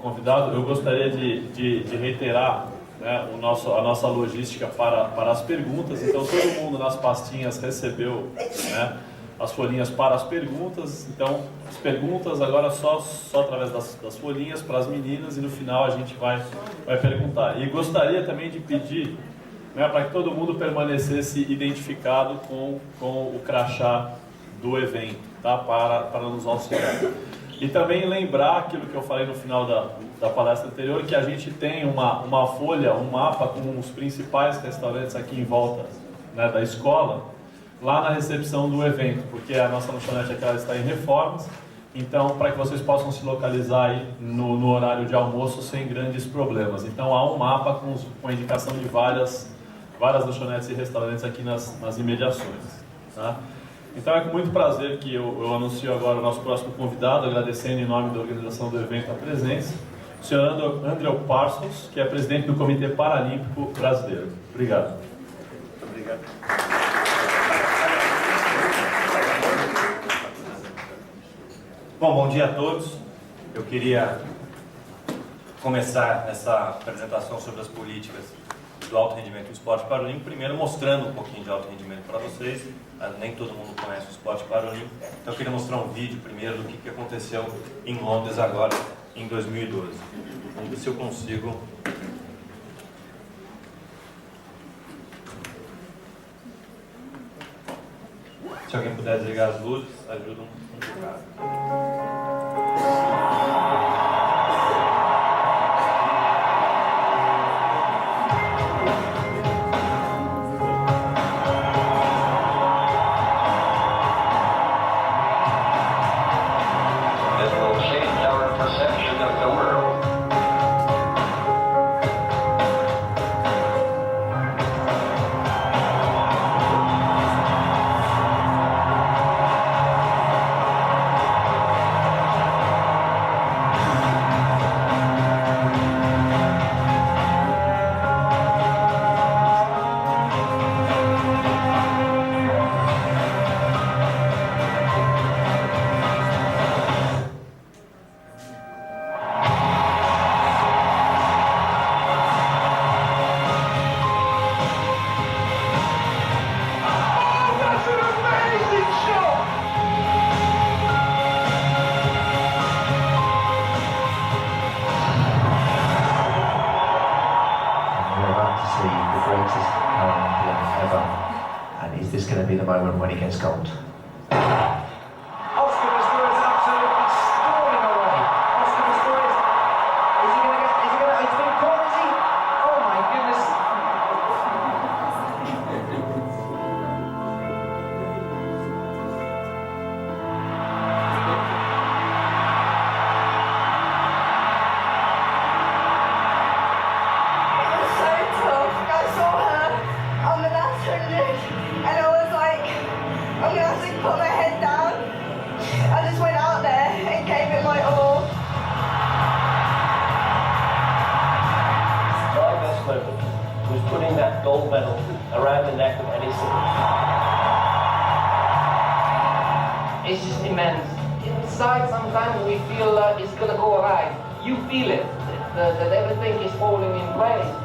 convidado, eu gostaria de reiterar, né, a nossa logística para as perguntas. Então, todo mundo nas pastinhas recebeu, né, as folhinhas para as perguntas. Então, as perguntas agora só através das folhinhas para as meninas, e no final a gente vai perguntar. E gostaria também de pedir, né, para que todo mundo permanecesse identificado com o crachá do evento, tá? Para nos auxiliar. E também lembrar aquilo que eu falei no final da palestra anterior, que a gente tem uma folha, um mapa com os principais restaurantes aqui em volta, né, da escola, lá na recepção do evento, porque a nossa lanchonete aqui ela está em reformas. Então, para que vocês possam se localizar aí no horário de almoço sem grandes problemas. Então, há um mapa com a indicação de várias lanchonetes e restaurantes aqui nas imediações, tá? Então é com muito prazer que eu anuncio agora o nosso próximo convidado, agradecendo em nome da organização do evento a presença, o senhor Andrew Parsons, que é presidente do Comitê Paralímpico Brasileiro. Obrigado. Obrigado. Bom dia a todos. Eu queria começar essa apresentação sobre as políticas do alto rendimento do esporte paralímpico, primeiro mostrando um pouquinho de alto rendimento para vocês. Nem todo mundo conhece o esporte paralímpico, então eu queria mostrar um vídeo primeiro do que aconteceu em Londres agora, em 2012. Vamos ver se eu consigo. Se alguém puder desligar as luzes, ajuda um bocado. When he gets gold. Oscar Pistorius absolutely storming away. Oscar Pistorius, it's been caught, is he? Oh my goodness. It was so tough. I saw her on the last 100 and I was like, I'm going to have to put my head down. I just went out there and gave it my all. My best moment was putting that gold medal around the neck of Edison. It's just immense. Inside sometimes we feel like it's going to go right. You feel it, that everything is falling in place.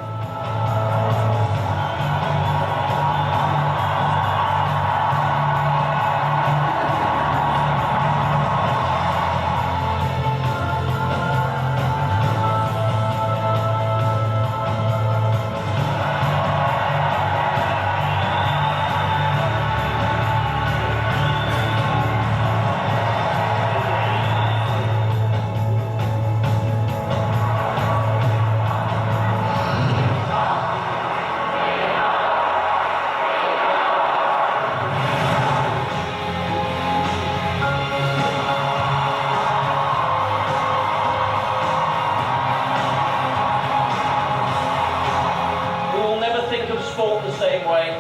sport the same way,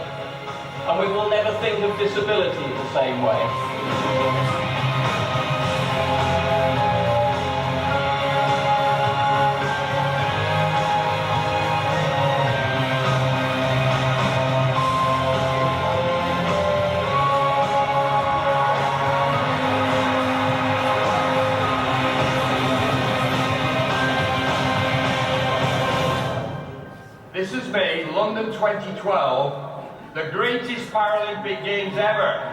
and we will never think of disability the same way. This has made London 2012 the greatest Paralympic Games ever.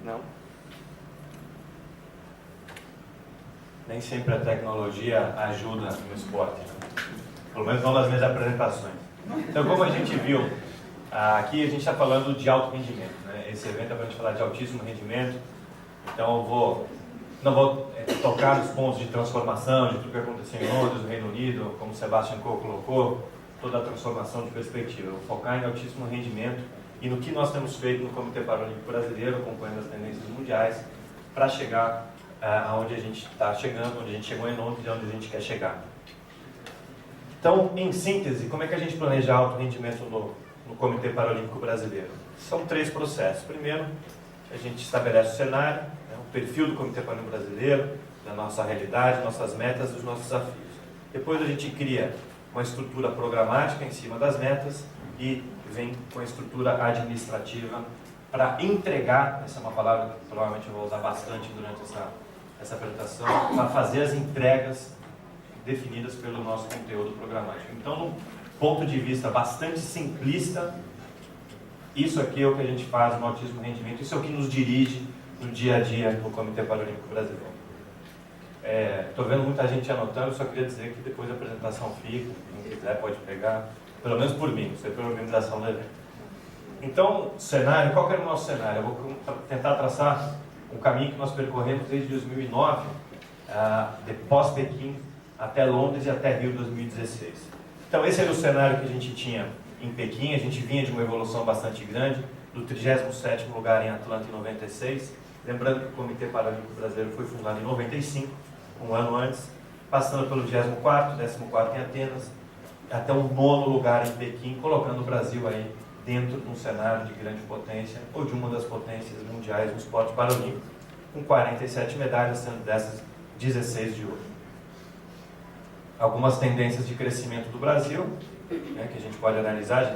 Não. Nem sempre a tecnologia ajuda no esporte, né? Pelo menos não nas minhas apresentações. Então, como a gente viu, aqui a gente está falando de alto rendimento, né? Esse evento é para a gente falar de altíssimo rendimento. Então, eu não vou tocar nos pontos de transformação, de tudo que aconteceu em Londres, no Reino Unido, como o Sebastian Coe colocou, toda a transformação de perspectiva. Eu vou focar em altíssimo rendimento e no que nós temos feito no Comitê Paralímpico Brasileiro, acompanhando as tendências mundiais, para chegar aonde a gente está chegando, onde a gente chegou em Londres e onde a gente quer chegar. Então, em síntese, como é que a gente planeja alto rendimento no Comitê Paralímpico Brasileiro? São 3 processos. Primeiro, a gente estabelece o cenário, né, o perfil do Comitê Paralímpico Brasileiro, da nossa realidade, nossas metas e os nossos desafios. Depois a gente cria uma estrutura programática em cima das metas e vem com a estrutura administrativa para entregar, essa é uma palavra que provavelmente eu vou usar bastante durante essa apresentação, para fazer as entregas definidas pelo nosso conteúdo programático. Então, num ponto de vista bastante simplista, isso aqui é o que a gente faz no altíssimo rendimento, isso é o que nos dirige no dia a dia no Comitê Paralímpico Brasileiro. Estou vendo muita gente anotando, só queria dizer que depois da apresentação fica, quem quiser pode pegar, pelo menos por mim, não sei pela organização do evento. Então, cenário, qual que era o nosso cenário? Eu vou tentar traçar um caminho que nós percorremos desde 2009, de pós-Pequim até Londres e até Rio 2016. Então, esse era o cenário que a gente tinha em Pequim, a gente vinha de uma evolução bastante grande, do 37º lugar em Atlanta em 96, lembrando que o Comitê Paralímpico Brasileiro foi fundado em 95, um ano antes, passando pelo 24º, 14º em Atenas, até o 9º lugar em Pequim, colocando o Brasil aí dentro de um cenário de grande potência, ou de uma das potências mundiais no esporte paralímpico, com 47 medalhas, sendo dessas 16 de ouro. Algumas tendências de crescimento do Brasil, né, que a gente pode analisar,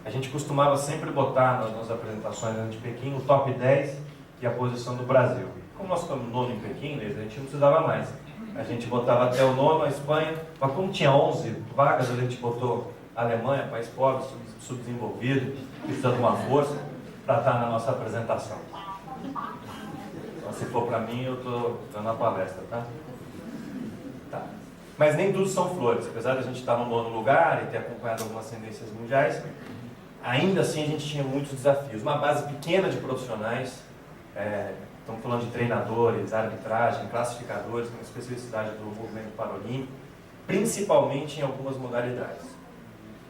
a gente costumava sempre botar nas apresentações de Pequim o top 10 e a posição do Brasil. Como nós ficamos nono em Pequim, a gente não precisava mais. A gente botava até o nono, a Espanha, mas como tinha 11 vagas, a gente botou a Alemanha, país pobre, subdesenvolvido, precisando de uma força para estar na nossa apresentação. Então, se for para mim, eu estou dando a palestra, tá? Mas nem tudo são flores. Apesar de a gente estar no 9º lugar e ter acompanhado algumas tendências mundiais, ainda assim a gente tinha muitos desafios. Uma base pequena de profissionais, estamos falando de treinadores, arbitragem, classificadores, com especificidade do movimento paralímpico, principalmente em algumas modalidades.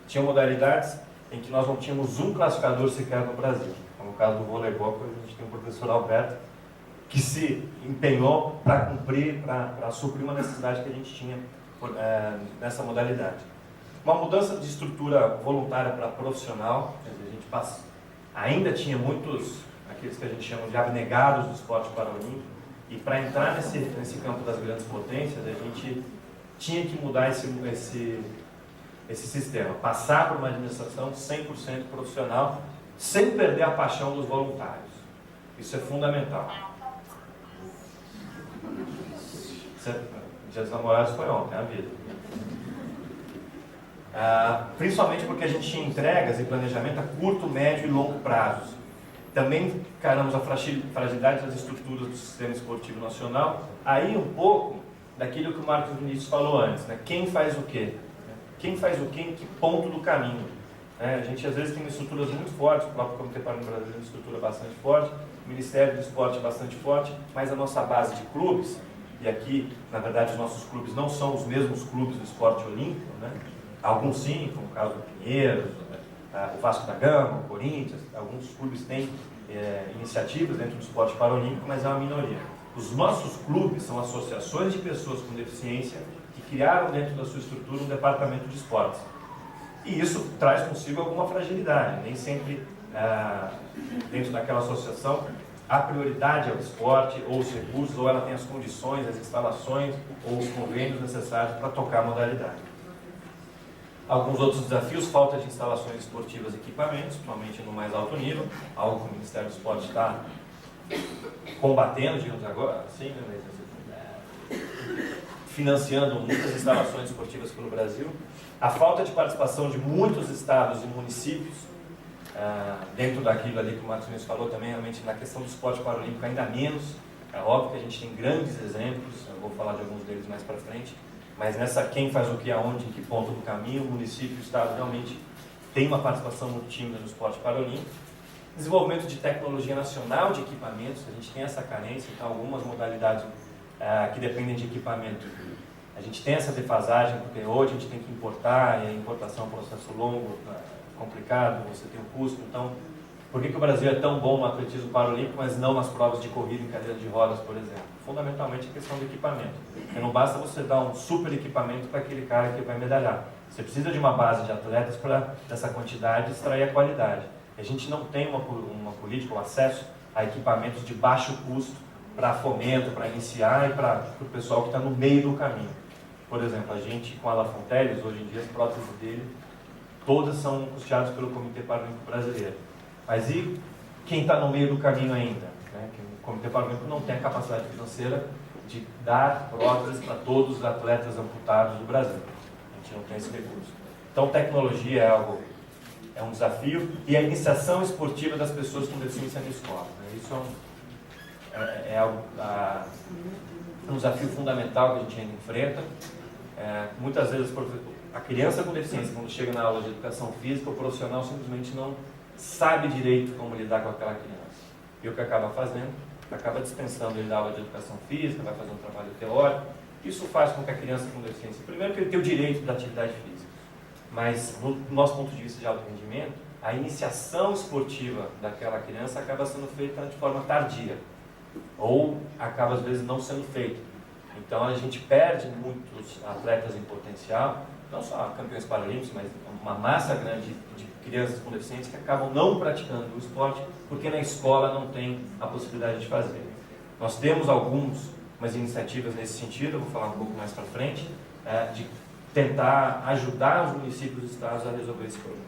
Tinha modalidades em que nós não tínhamos um classificador sequer no Brasil, como o caso do voleibol, que a gente tem o professor Alberto, que se empenhou para cumprir, para suprir uma necessidade que a gente tinha nessa modalidade. Uma mudança de estrutura voluntária para profissional, quer dizer, a gente ainda tinha muitos, aqueles que a gente chama de abnegados do esporte paralímpico, e para entrar nesse campo das grandes potências, a gente tinha que mudar esse sistema, passar por uma administração 100% profissional, sem perder a paixão dos voluntários. Isso é fundamental. Dia dos Namorados foi ontem, a vida. Principalmente porque a gente tinha entregas e planejamento a curto, médio e longo prazos. Também encaramos a fragilidade das estruturas do sistema esportivo nacional, aí um pouco daquilo que o Marcos Vinícius falou antes, né? Quem faz o quê? Quem faz o quê em que ponto do caminho? A gente às vezes tem estruturas muito fortes, o próprio Comitê Paralímpico Brasileiro tem uma estrutura bastante forte, o Ministério do Esporte é bastante forte, mas a nossa base de clubes, e aqui, na verdade, os nossos clubes não são os mesmos clubes do esporte olímpico, né? Alguns sim, como o caso do Pinheiros, o Vasco da Gama, o Corinthians, alguns clubes têm iniciativas dentro do esporte paralímpico, mas é uma minoria. Os nossos clubes são associações de pessoas com deficiência que criaram dentro da sua estrutura um departamento de esportes. E isso traz consigo alguma fragilidade. Nem sempre, dentro daquela associação, a prioridade ao esporte, ou os recursos, ou ela tem as condições, as instalações, ou os convênios necessários para tocar a modalidade. Alguns outros desafios: falta de instalações esportivas e equipamentos, principalmente no mais alto nível, algo que o Ministério do Esporte está combatendo, digamos agora, assim, né, financiando muitas instalações esportivas pelo Brasil. A falta de participação de muitos estados e municípios, dentro daquilo ali que o Marcos Nunes falou também, realmente na questão do esporte paralímpico ainda menos. É óbvio que a gente tem grandes exemplos, eu vou falar de alguns deles mais para frente, mas nessa quem faz o que, aonde, em que ponto do caminho, o município e o estado realmente tem uma participação muito tímida no esporte paralímpico. Desenvolvimento de tecnologia nacional de equipamentos, a gente tem essa carência, então algumas modalidades que dependem de equipamento, a gente tem essa defasagem, porque hoje a gente tem que importar, e a importação é um processo longo, complicado, você tem um custo. Então, por que o Brasil é tão bom no atletismo paralímpico, mas não nas provas de corrida em cadeira de rodas, por exemplo? Fundamentalmente a questão do equipamento. Porque não basta você dar um super equipamento para aquele cara que vai medalhar. Você precisa de uma base de atletas para, dessa quantidade, extrair a qualidade. A gente não tem uma política, um acesso a equipamentos de baixo custo para fomento, para iniciar e para o pessoal que está no meio do caminho. Por exemplo, a gente com a La Fonteles, hoje em dia as próteses dele, todas são custeadas pelo Comitê Paralímpico Brasileiro. Mas e quem está no meio do caminho ainda? Né? Que o Comitê Paralímpico não tem a capacidade financeira de dar próteses para todos os atletas amputados do Brasil. A gente não tem esse recurso. Então, tecnologia é um desafio, e a iniciação esportiva das pessoas com deficiência na escola. Né? Isso um desafio fundamental que a gente ainda enfrenta. Muitas vezes a criança com deficiência, quando chega na aula de educação física, o profissional simplesmente não sabe direito como lidar com aquela criança. E o que acaba fazendo? Acaba dispensando ele da aula de educação física, vai fazer um trabalho teórico. Isso faz com que a criança com deficiência, primeiro que ele tenha o direito da atividade física, mas do nosso ponto de vista de alto rendimento, a iniciação esportiva daquela criança acaba sendo feita de forma tardia, ou acaba às vezes não sendo feita. Então a gente perde muitos atletas em potencial, não só campeões paralímpicos, mas uma massa grande de crianças com deficiência que acabam não praticando o esporte porque na escola não tem a possibilidade de fazer. Nós temos algumas iniciativas nesse sentido, eu vou falar um pouco mais para frente, de tentar ajudar os municípios e estados a resolver esse problema.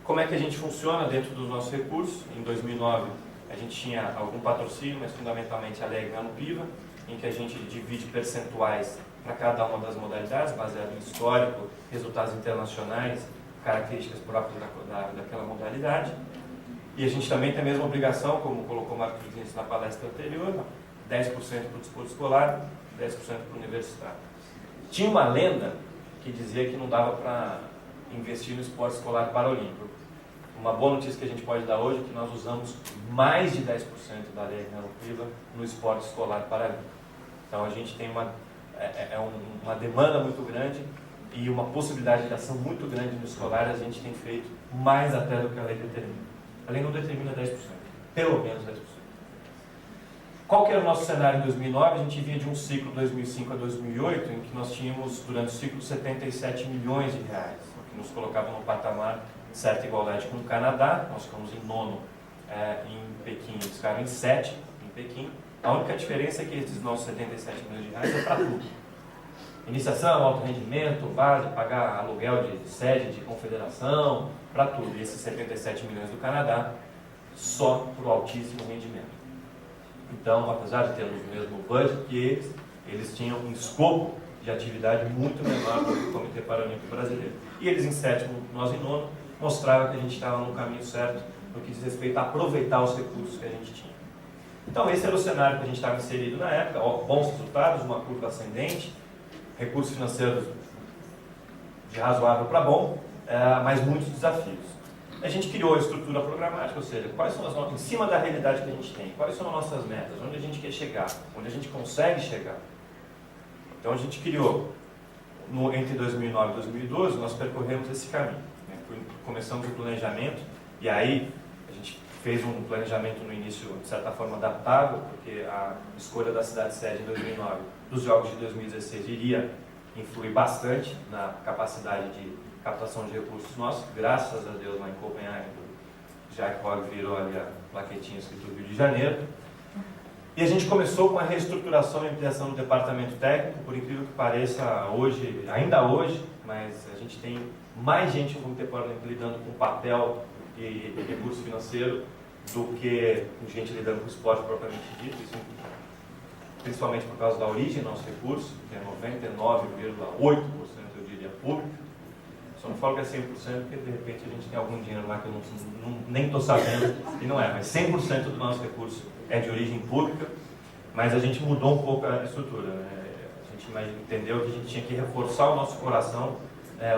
Como é que a gente funciona dentro dos nossos recursos? Em 2009 a gente tinha algum patrocínio, mas fundamentalmente a Lei Ganhando Piva, em que a gente divide percentuais para cada uma das modalidades, baseado em histórico, resultados internacionais, características próprias daquela modalidade. E a gente também tem a mesma obrigação, como colocou o Marcos Nunes na palestra anterior, 10% para o desporto escolar, 10% para o universitário. Tinha uma lenda que dizia que não dava para investir no esporte escolar paralímpico. Uma boa notícia que a gente pode dar hoje é que nós usamos mais de 10% da Lei Ganhando Piva no esporte escolar paralímpico. Então a gente tem uma demanda muito grande e uma possibilidade de ação muito grande no escolar. A gente tem feito mais até do que a lei determina. A lei não determina 10%, pelo menos 10%. Qual que era o nosso cenário em 2009? A gente vinha de um ciclo 2005 a 2008, em que nós tínhamos, durante o ciclo, 77 milhões de reais, o que nos colocava no patamar de certa igualdade com o Canadá. Nós ficamos em 9º em Pequim, eles ficaram em 7º em Pequim. A única diferença é que esses nossos 77 milhões de reais é para tudo. Iniciação, alto rendimento, base, pagar aluguel de sede, de confederação, para tudo. E esses 77 milhões do Canadá, só para o altíssimo rendimento. Então, apesar de termos o mesmo budget que eles tinham um escopo de atividade muito menor do que o Comitê Paralímpico Brasileiro. E eles em 7º, nós em 9º, mostravam que a gente estava no caminho certo no que diz respeito a aproveitar os recursos que a gente tinha. Então, esse era o cenário que a gente estava inserido na época, bons resultados, uma curva ascendente, recursos financeiros de razoável para bom, mas muitos desafios. A gente criou a estrutura programática, ou seja, quais são em cima da realidade que a gente tem, quais são as nossas metas, onde a gente quer chegar, onde a gente consegue chegar. Então a gente criou, entre 2009 e 2012, nós percorremos esse caminho. Né? Começamos o planejamento, e aí a gente fez um planejamento no início, de certa forma, adaptável, porque a escolha da cidade-sede em 2009 dos Jogos de 2016 iria influir bastante na capacidade de captação de recursos nossos. Graças a Deus, lá em Copenhague, Jacques Rogge virou ali a plaquetinha escrito Rio de Janeiro. E a gente começou com a reestruturação e ampliação do departamento técnico. Por incrível que pareça, hoje, ainda hoje, mas a gente tem mais gente no Comitê Paralímpico lidando com papel e recurso financeiro do que gente lidando com o esporte propriamente dito, isso, principalmente por causa da origem do nosso recurso, que é 99,8%, eu diria, público. Só não falo que é 100% porque de repente a gente tem algum dinheiro lá que eu nem estou sabendo, e não é, mas 100% do nosso recurso é de origem pública, mas a gente mudou um pouco a estrutura, né? A gente entendeu que a gente tinha que reforçar o nosso coração,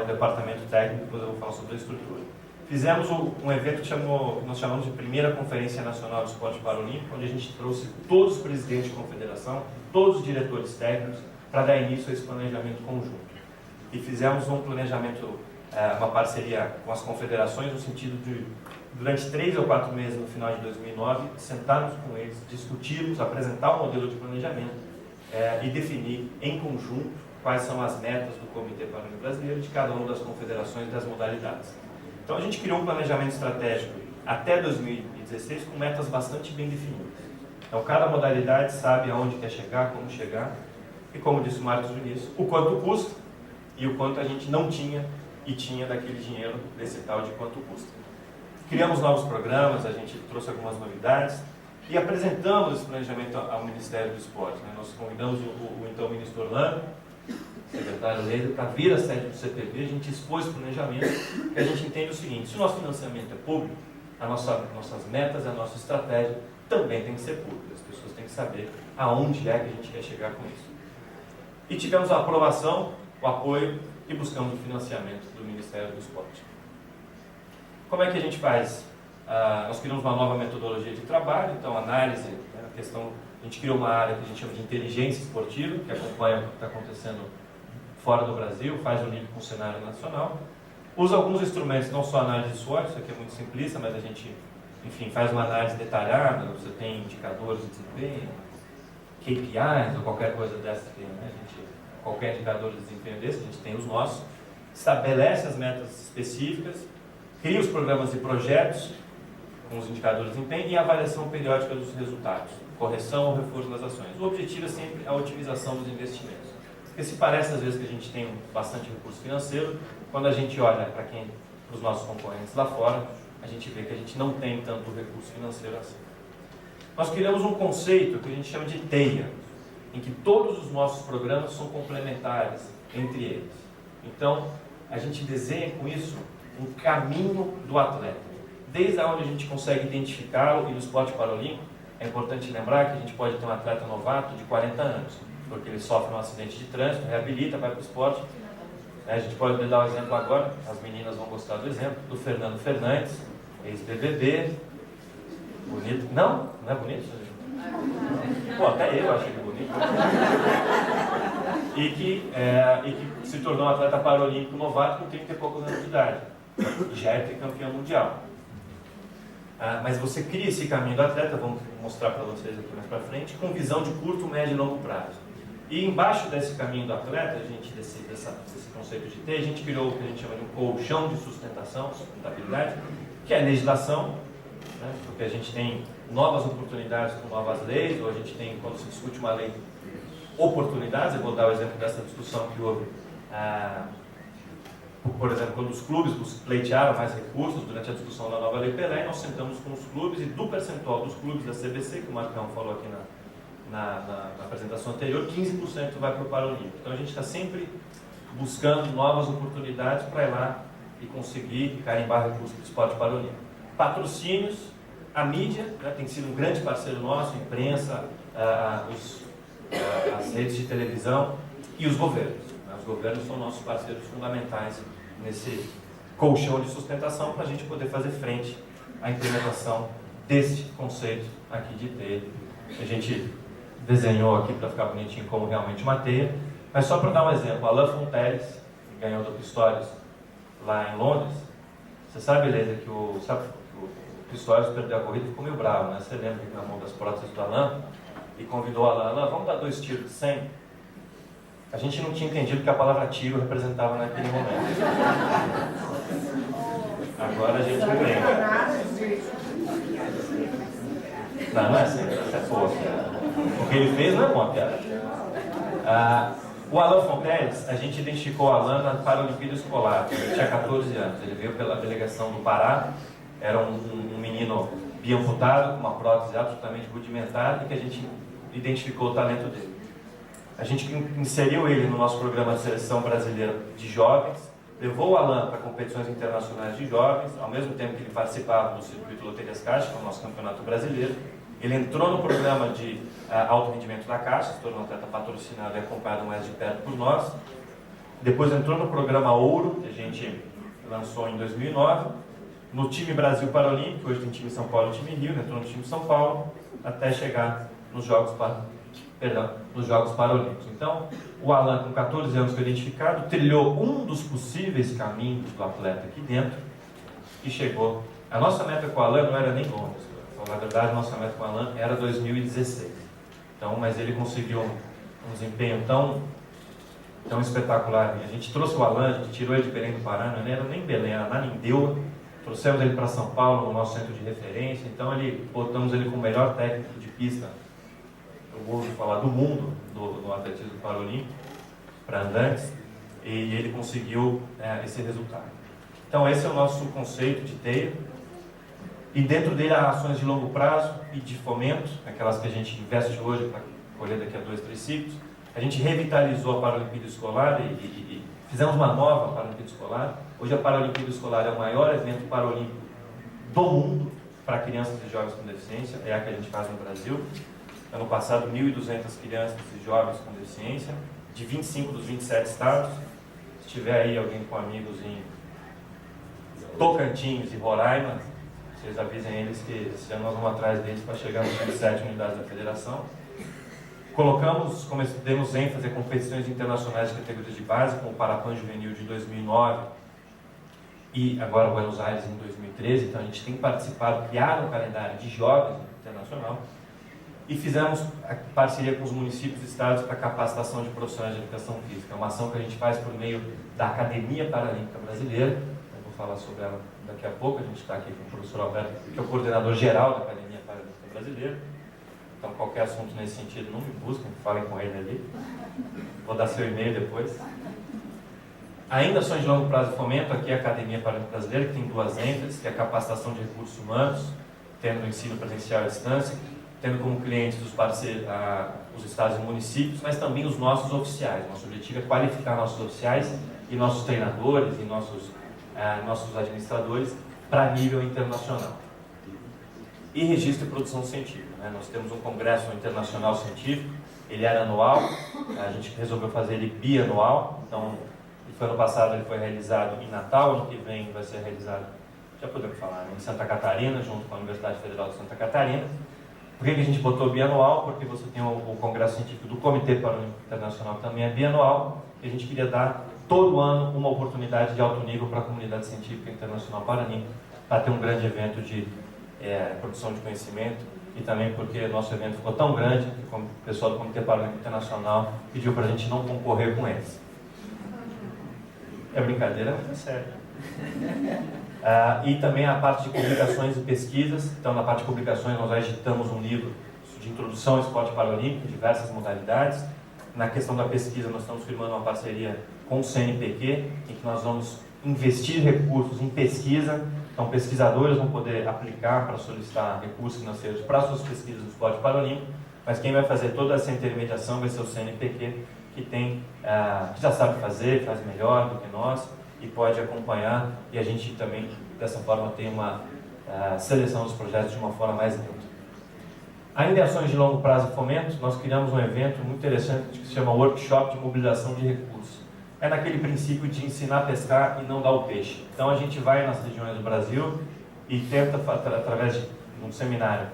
o departamento técnico, depois eu vou falar sobre a estrutura. Fizemos um evento que nós chamamos de Primeira Conferência Nacional de Esporte Paralímpico, onde a gente trouxe todos os presidentes de confederação, todos os diretores técnicos, para dar início a esse planejamento conjunto. E fizemos um planejamento, uma parceria com as confederações, no sentido de, durante 3 ou 4 meses, no final de 2009, sentarmos com eles, discutirmos, apresentar um modelo de planejamento e definir em conjunto quais são as metas do Comitê Paralímpico Brasileiro de cada uma das confederações e das modalidades. Então a gente criou um planejamento estratégico até 2016 com metas bastante bem definidas. Então cada modalidade sabe aonde quer chegar, como chegar e, como disse o Marcos no início, o quanto custa e o quanto a gente não tinha e tinha daquele dinheiro desse tal de quanto custa. Criamos novos programas, a gente trouxe algumas novidades e apresentamos esse planejamento ao Ministério do Esporte, né? Nós convidamos o então ministro Orlando, secretário Leida, para vir à sede do CPB. A gente expôs o planejamento e a gente entende o seguinte: se o nosso financiamento é público, nossas metas, a nossa estratégia também tem que ser pública. As pessoas têm que saber aonde é que a gente quer chegar com isso. E tivemos a aprovação, o apoio e buscamos o financiamento do Ministério do Esporte. Como é que a gente faz? Nós criamos uma nova metodologia de trabalho, então análise, né, a gente criou uma área que a gente chama de inteligência esportiva, que acompanha o que está acontecendo fora do Brasil, faz o link com o cenário nacional. Usa alguns instrumentos, não só análise de SWOT, isso aqui é muito simplista, mas a gente, enfim, faz uma análise detalhada, você tem indicadores de desempenho, KPIs ou qualquer coisa dessa, né? Qualquer indicador de desempenho desse, a gente tem os nossos, estabelece as metas específicas, cria os programas de projetos com os indicadores de desempenho e a avaliação periódica dos resultados, correção ou reforço das ações. O objetivo é sempre a otimização dos investimentos. Porque se parece às vezes que a gente tem bastante recurso financeiro, quando a gente olha para os nossos concorrentes lá fora, a gente vê que a gente não tem tanto recurso financeiro assim. Nós criamos um conceito que a gente chama de teia, em que todos os nossos programas são complementares entre eles. Então, a gente desenha com isso um caminho do atleta. Desde onde a gente consegue identificá-lo, e no esporte paralímpico, é importante lembrar que a gente pode ter um atleta novato de 40 anos, porque ele sofre um acidente de trânsito, reabilita, vai para o esporte. A gente pode dar o exemplo agora, as meninas vão gostar do exemplo, do Fernando Fernandes, ex-BBB, bonito. Não é bonito? Pô, até eu achei ele bonito. E que se tornou um atleta paralímpico novato com 30 e poucos anos de idade. E já é tricampeão mundial. Mas você cria esse caminho do atleta, vamos mostrar para vocês aqui mais para frente, com visão de curto, médio e longo prazo. E embaixo desse caminho do atleta, desse conceito de T, a gente criou o que a gente chama de um colchão de sustentação, sustentabilidade, que é a legislação, né? Porque a gente tem novas oportunidades com novas leis, ou a gente tem, quando se discute uma lei, oportunidades. Eu vou dar o exemplo dessa discussão que houve, por exemplo, quando os clubes pleitearam mais recursos durante a discussão da nova Lei Pelé, nós sentamos com os clubes e do percentual dos clubes da CBC, que o Marcão falou aqui na apresentação anterior, 15% vai para o Paralímpico. Então a gente está sempre buscando novas oportunidades para ir lá e conseguir carimbar recursos do esporte paralímpico. Patrocínios, a mídia, né, tem sido um grande parceiro nosso, a imprensa, as redes de televisão e os governos. Os governos são nossos parceiros fundamentais nesse colchão de sustentação para a gente poder fazer frente à implementação desse conceito aqui de teia. A gente desenhou aqui para ficar bonitinho como realmente uma teia, mas só para dar um exemplo, Alain Fonteles, que ganhou do Pistorius lá em Londres, você sabe, Helena, que o Pistorius perdeu a corrida e ficou meio bravo, né? Você lembra que na mão das próteses do Alain e convidou o Alain, vamos dar 2 tiros de 100? A gente não tinha entendido o que a palavra tiro representava naquele momento. Agora a gente lembra. Não é assim, é boa. O que ele fez não é uma piada. O Alain Fonteles, a gente identificou o Alain na Paralimpíada Escolar. Ele tinha 14 anos, ele veio pela delegação do Pará. Era um menino biamputado, com uma prótese absolutamente rudimentar, e que a gente identificou o talento dele. A gente inseriu ele no nosso programa de seleção brasileira de jovens, levou o Alain para competições internacionais de jovens, ao mesmo tempo que ele participava do circuito Loterias Caixa, que é o nosso campeonato brasileiro. Ele entrou no programa de alto rendimento da Caixa, se tornou um atleta patrocinado e acompanhado mais de perto por nós. Depois entrou no programa Ouro, que a gente lançou em 2009, no time Brasil Paralímpico, hoje tem time São Paulo e time Rio, entrou no time São Paulo, até chegar nos Jogos Paralímpicos. Então, o Alain, com 14 anos, foi identificado, trilhou um dos possíveis caminhos do atleta aqui dentro e chegou. A nossa meta com o Alain não era nem Londres. Na verdade, a nossa meta com o Alain era 2016. Então, mas ele conseguiu um desempenho tão espetacular. A gente trouxe o Alain, a gente tirou ele de Belém do Pará, não era nem Belém, era Nanindeua. Trouxemos ele para São Paulo, no nosso centro de referência. Então, botamos ele como o melhor técnico de pista, eu vou falar, do mundo, do atletismo paralímpico, para andantes. E ele conseguiu esse resultado. Então, esse é o nosso conceito de TEIA. E dentro dele há ações de longo prazo e de fomento, aquelas que a gente investe hoje para colher daqui a 2, 3 ciclos. A gente revitalizou a Paralimpíada Escolar e fizemos uma nova Paralimpíada Escolar. Hoje a Paralimpíada Escolar é o maior evento paralímpico do mundo para crianças e jovens com deficiência, é a que a gente faz no Brasil. Ano passado, 1.200 crianças e jovens com deficiência, de 25 dos 27 estados. Se tiver aí alguém com amigos em Tocantins e Roraima, vocês avisem eles que esse ano nós vamos atrás deles para chegar nas 27 unidades da federação. Demos ênfase a competições internacionais de categorias de base, como o Parapan Juvenil de 2009 e agora Buenos Aires em 2013. Então a gente tem participado, criado um calendário de jovens internacional e fizemos a parceria com os municípios e estados para capacitação de profissionais de educação física. É uma ação que a gente faz por meio da Academia Paralímpica Brasileira. Eu vou falar sobre ela daqui a pouco. A gente está aqui com o professor Alberto, que é o coordenador geral da Academia Paralímpica Brasileira. Então, qualquer assunto nesse sentido, não me busquem, falem com ele ali. Vou dar seu e-mail depois. Ainda ações de longo prazo e fomento, aqui é a Academia Paralímpica Brasileira, que tem 2 ênfases, que é a capacitação de recursos humanos, tendo o ensino presencial à distância, tendo como clientes os parceiros, os estados e municípios, mas também os nossos oficiais. Nosso objetivo é qualificar nossos oficiais e nossos treinadores e nossos administradores para nível internacional. E registro e produção científica. Nós temos um congresso internacional científico, ele era anual, a gente resolveu fazer ele bianual. Então, ano passado ele foi realizado em Natal, ano que vem vai ser realizado, já podemos falar, em Santa Catarina, junto com a Universidade Federal de Santa Catarina. Por que a gente botou bianual? Porque você tem o Congresso Científico do Comitê Paralímpico Internacional, que também é bianual, e a gente queria dar todo ano uma oportunidade de alto nível para a comunidade científica internacional paralímpica, para ter um grande evento de produção de conhecimento, e também porque nosso evento ficou tão grande que o pessoal do Comitê Paralímpico Internacional pediu para a gente não concorrer com eles. É brincadeira, mas é sério. E também a parte de publicações e pesquisas. Então, na parte de publicações, nós já editamos um livro de introdução ao esporte paralímpico, diversas modalidades. Na questão da pesquisa, nós estamos firmando uma parceria com o CNPq, em que nós vamos investir recursos em pesquisa. Então, pesquisadores vão poder aplicar para solicitar recursos financeiros para suas pesquisas do esporte paralímpico, mas quem vai fazer toda essa intermediação vai ser o CNPq, que já sabe fazer, faz melhor do que nós e pode acompanhar, e a gente também, dessa forma, tem uma seleção dos projetos de uma forma mais neutra. Ainda em ações de longo prazo e fomento, nós criamos um evento muito interessante que se chama Workshop de Mobilização de Recursos. É naquele princípio de ensinar a pescar e não dar o peixe. Então a gente vai nas regiões do Brasil e tenta, através de um seminário,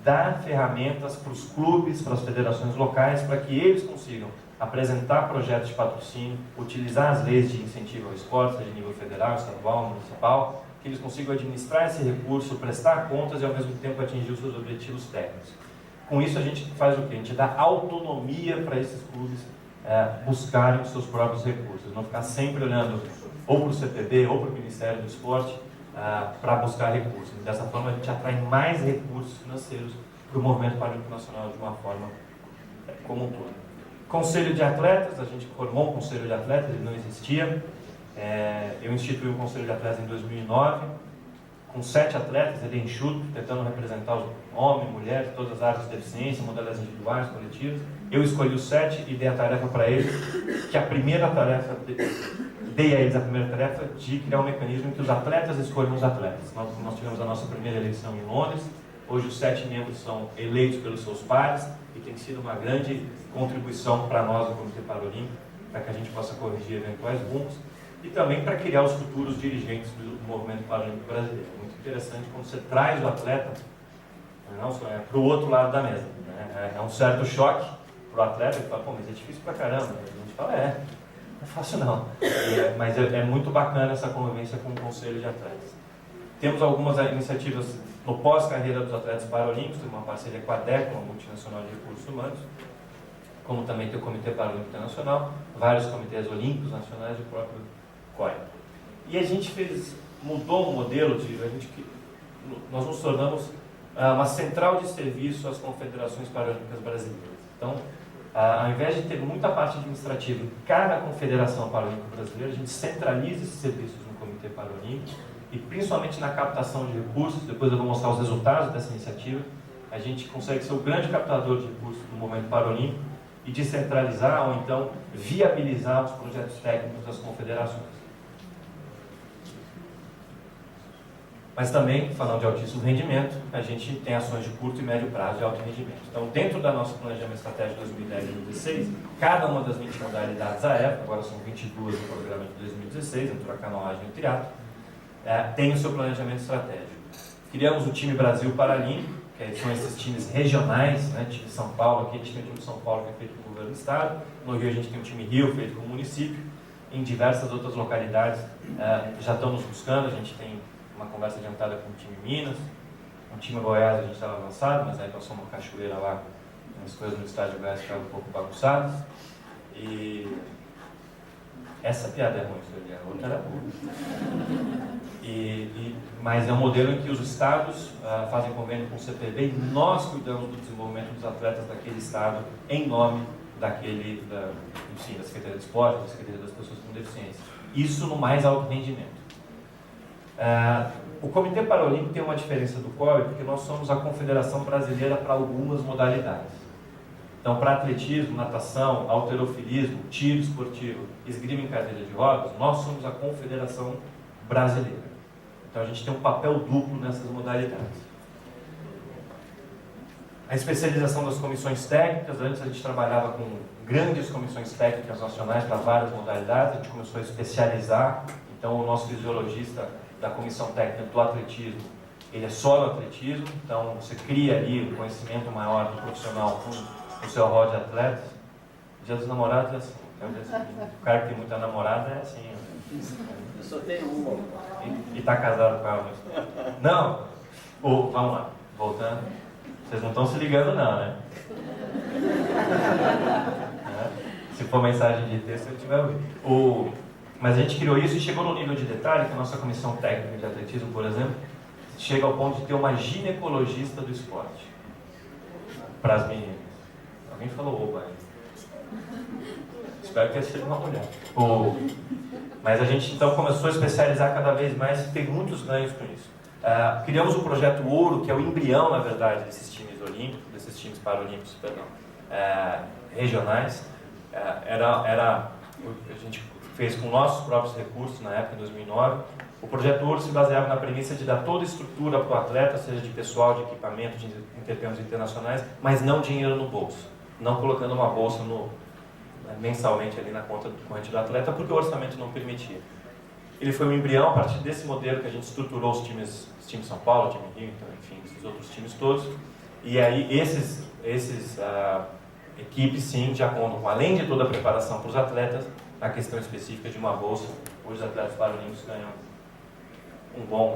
dar ferramentas para os clubes, para as federações locais, para que eles consigam apresentar projetos de patrocínio, utilizar as leis de incentivo ao esporte, seja de nível federal, estadual, municipal, que eles consigam administrar esse recurso, prestar contas e ao mesmo tempo atingir os seus objetivos técnicos. Com isso a gente faz o quê? A gente dá autonomia para esses clubes buscarem os seus próprios recursos, não ficar sempre olhando ou para o CPB ou para o Ministério do Esporte para buscar recursos. Dessa forma a gente atrai mais recursos financeiros para o movimento paralímpico nacional de uma forma como um todo. Conselho de atletas, a gente formou um conselho de atletas, ele não existia. Eu instituí um conselho de atletas em 2009, com 7 atletas, ele é enxuto, tentando representar os homens, mulheres, todas as áreas de deficiência, modalidades individuais, coletivas. Eu escolhi os 7 e dei a tarefa para eles, que a primeira tarefa, dei a eles a primeira tarefa de criar um mecanismo em que os atletas escolham os atletas. Nós tivemos a nossa primeira eleição em Londres, hoje os 7 membros são eleitos pelos seus pares e tem sido uma grande contribuição para nós, do Comitê Paralímpico, para que a gente possa corrigir eventuais rumos e também para criar os futuros dirigentes do movimento paralímpico brasileiro. É muito interessante quando você traz o atleta para o outro lado da mesa. Né? É um certo choque para o atleta, ele fala, pô, mas é difícil pra caramba. A gente fala, não é fácil não. Mas é muito bacana essa convivência com o Conselho de Atletas. Temos algumas iniciativas no pós-carreira dos atletas paralímpicos, tem uma parceria com a DECO, a Multinacional de Recursos Humanos, como também tem o Comitê Paralímpico Internacional, vários comitês olímpicos nacionais e o próprio COI. E a gente mudou o modelo nós nos tornamos uma central de serviço às confederações paralímpicas brasileiras. Então, ao invés de ter muita parte administrativa em cada confederação paralímpica brasileira, a gente centraliza esses serviços no Comitê Paralímpico e principalmente na captação de recursos. Depois eu vou mostrar os resultados dessa iniciativa. A gente consegue ser o grande captador de recursos no movimento paralímpico e descentralizar ou então viabilizar os projetos técnicos das confederações. Mas também, falando de altíssimo rendimento, a gente tem ações de curto e médio prazo de alto rendimento. Então, dentro da nossa planejamento estratégico 2010 e 2016, cada uma das 20 modalidades à época, agora são 22 no programa de 2016, entrou a canoagem e o triatlo, tem o seu planejamento estratégico. Criamos o time Brasil Paralímpico, que são esses times regionais, né? Time São Paulo, aqui a gente tem o time de São Paulo, que é feito com o governo do estado, no Rio a gente tem o time Rio, feito com o município, em diversas outras localidades já estão nos buscando, a gente tem uma conversa adiantada com o time Minas, o time Goiás a gente estava avançado, mas aí passou uma cachoeira lá, as coisas no estádio Goiás ficaram um pouco bagunçadas. E essa piada é ruim, a outra era boa. Mas é um modelo em que os estados fazem convênio com o CPB e nós cuidamos do desenvolvimento dos atletas daquele estado em nome da Secretaria de Esporte, da Secretaria das Pessoas com Deficiência. Isso no mais alto rendimento. O Comitê Paralímpico tem uma diferença do COI, porque nós somos a confederação brasileira para algumas modalidades. Então, para atletismo, natação, halterofilismo, tiro esportivo, esgrima em cadeira de rodas, nós somos a confederação brasileira. Então, a gente tem um papel duplo nessas modalidades. A especialização das comissões técnicas, antes a gente trabalhava com grandes comissões técnicas nacionais para várias modalidades, a gente começou a especializar. Então, o nosso fisiologista da comissão técnica do atletismo, ele é só no atletismo, então você cria ali um conhecimento maior do profissional com o seu rol de atletas. Dia dos namorados é assim, o cara que tem muita namorada é assim. Eu só tenho uma. E tá casado com ela. Não, vamos lá, voltando. Vocês não estão se ligando não, né? Se for mensagem de texto, eu tiver ouvido. Mas a gente criou isso e chegou no nível de detalhe que a nossa comissão técnica de atletismo, por exemplo, chega ao ponto de ter uma ginecologista do esporte para as meninas. Alguém falou oba aí. Espero que seja uma mulher. Mas a gente então começou a especializar cada vez mais e tem muitos ganhos com isso. Criamos o projeto Ouro, que é o embrião, na verdade, desses times olímpicos, desses times paralímpicos, regionais. A gente fez com nossos próprios recursos na época, em 2009. O projeto Ouro se baseava na premissa de dar toda a estrutura para o atleta, seja de pessoal, de equipamento, de intercâmbios internacionais, mas não dinheiro no bolso, não colocando uma bolsa mensalmente ali na conta corrente do atleta, porque o orçamento não permitia. Ele foi um embrião a partir desse modelo que a gente estruturou os times São Paulo, o time Rio, então, enfim, esses outros times todos. E aí esses equipes sim já contam com, além de toda a preparação para os atletas, a questão específica de uma bolsa. Hoje os atletas paralímpicos ganham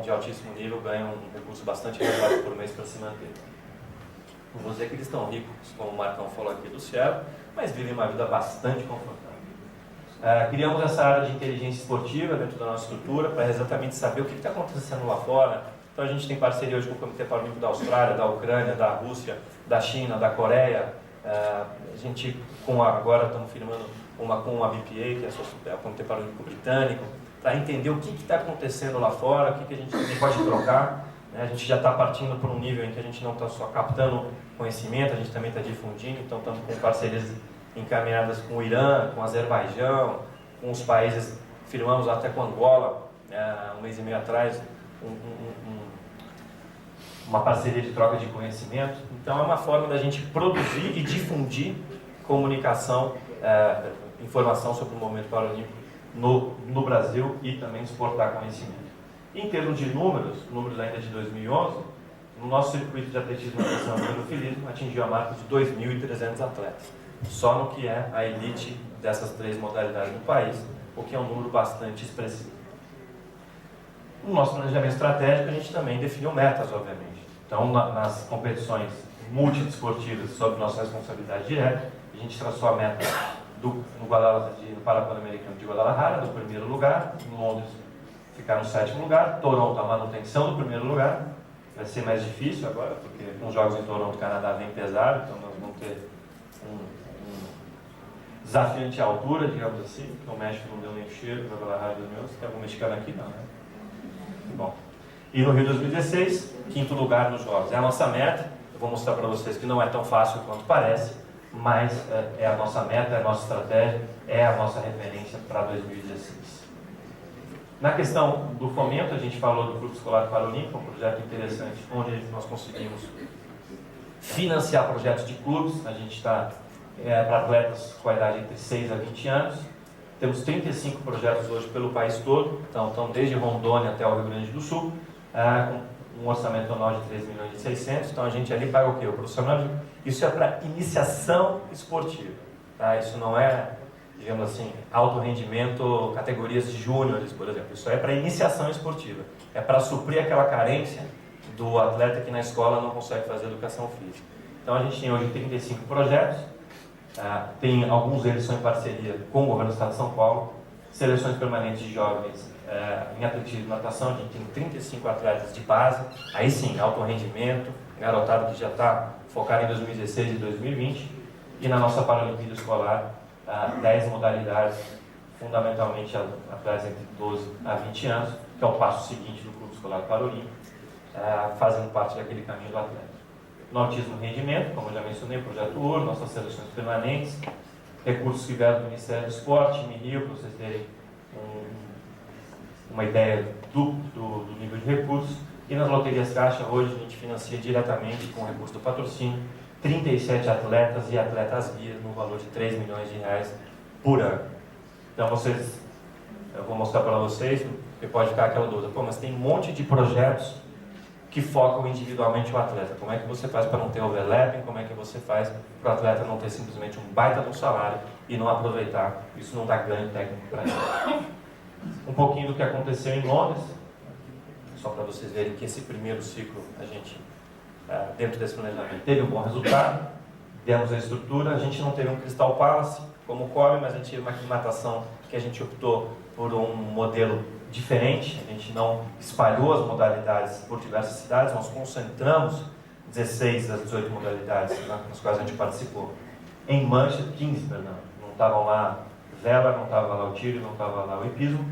de altíssimo nível ganham um recurso bastante elevado por mês para se manter. Não vou dizer que eles estão ricos, como o Marcão falou aqui do Cielo, mas vivem uma vida bastante confortável. Criamos essa área de inteligência esportiva dentro da nossa estrutura para exatamente saber o que está acontecendo lá fora. Então a gente tem parceria hoje com o Comitê Paralímpico da Austrália, da Ucrânia, da Rússia, da China, da Coreia. A gente agora estamos firmando uma com a BPA, que é o Comitê Paralímpico Britânico, para entender o que está acontecendo lá fora, o que a gente também pode trocar. A gente já está partindo para um nível em que a gente não está só captando conhecimento, a gente também está difundindo, então estamos com parcerias encaminhadas com o Irã, com o Azerbaijão, com os países, firmamos até com Angola, um mês e meio atrás, uma parceria de troca de conhecimento. Então é uma forma da gente produzir e difundir comunicação, informação sobre o movimento paralímpico no Brasil e também exportar conhecimento. Em termos de números ainda de 2011, no nosso circuito de atletismo e natação pelo Filipe atingiu a marca de 2.300 atletas, só no que é a elite dessas 3 modalidades no país, o que é um número bastante expressivo. No nosso planejamento estratégico, a gente também definiu metas, obviamente. Então, nas competições multidesportivas sob nossa responsabilidade direta, a gente traçou a meta no Pan-Americano de Guadalajara, do 1º lugar, em Londres ficar no 7º lugar, Toronto a manutenção do 1º lugar, vai ser mais difícil agora, porque com os jogos em Toronto, Canadá vem pesado, então nós vamos ter um desafiante à altura, digamos assim, porque o México não deu nem cheiro, Guadalajara 2011, tem algum mexicano aqui? Não, né? Bom. E no Rio 2016, 5º lugar nos jogos. É a nossa meta, eu vou mostrar para vocês que não é tão fácil quanto parece, mas é a nossa meta, é a nossa estratégia, é a nossa referência para 2016. Na questão do fomento, a gente falou do Clube Escolar Paralímpico, um projeto interessante, onde nós conseguimos financiar projetos de clubes. A gente está para atletas com a idade entre 6 a 20 anos. Temos 35 projetos hoje pelo país todo, então desde Rondônia até o Rio Grande do Sul, com um orçamento anual de 3 milhões e 600. Então a gente ali paga o quê? O profissional. Isso é para iniciação esportiva, tá? Isso não é, digamos assim, alto rendimento, categorias de júniores, por exemplo. Isso é para iniciação esportiva. É para suprir aquela carência do atleta que na escola não consegue fazer educação física. Então a gente tem hoje 35 projetos, tem alguns deles são em parceria com o governo do estado de São Paulo, seleções permanentes de jovens em atletismo e natação. A gente tem 35 atletas de base, aí sim, alto rendimento, garotado que já está focado em 2016 e 2020, e na nossa Paralimpíada Escolar, 10 modalidades, fundamentalmente atletas entre 12 a 20 anos, que é o passo seguinte do Clube Escolar Paralímpico, fazendo parte daquele caminho do atleta. No autismo e rendimento, como eu já mencionei, o Projeto UR, nossas seleções permanentes, recursos que vieram do Ministério do Esporte, MRIO, para vocês terem uma ideia do nível de recursos. E nas loterias Caixa, hoje a gente financia diretamente com recurso do patrocínio 37 atletas e atletas guias no valor de 3 milhões de reais por ano. Então eu vou mostrar para vocês, porque pode ficar aquela dúvida, mas tem um monte de projetos que focam individualmente o atleta. Como é que você faz para não ter overlapping? Como é que você faz para o atleta não ter simplesmente um baita de um salário e não aproveitar? Isso não dá ganho técnico para ele. Um pouquinho do que aconteceu em Londres, só para vocês verem que esse primeiro ciclo, a gente, dentro desse planejamento, teve um bom resultado, demos a estrutura. A gente não teve um Crystal Palace como o Core, mas a gente teve uma aclimatação que a gente optou por um modelo diferente. A gente não espalhou as modalidades por diversas cidades, nós concentramos 16 das 18 modalidades nas quais a gente participou em Manchester, 15, perdão. Não estavam lá vela, não estava lá o tiro, não estava lá o hipismo.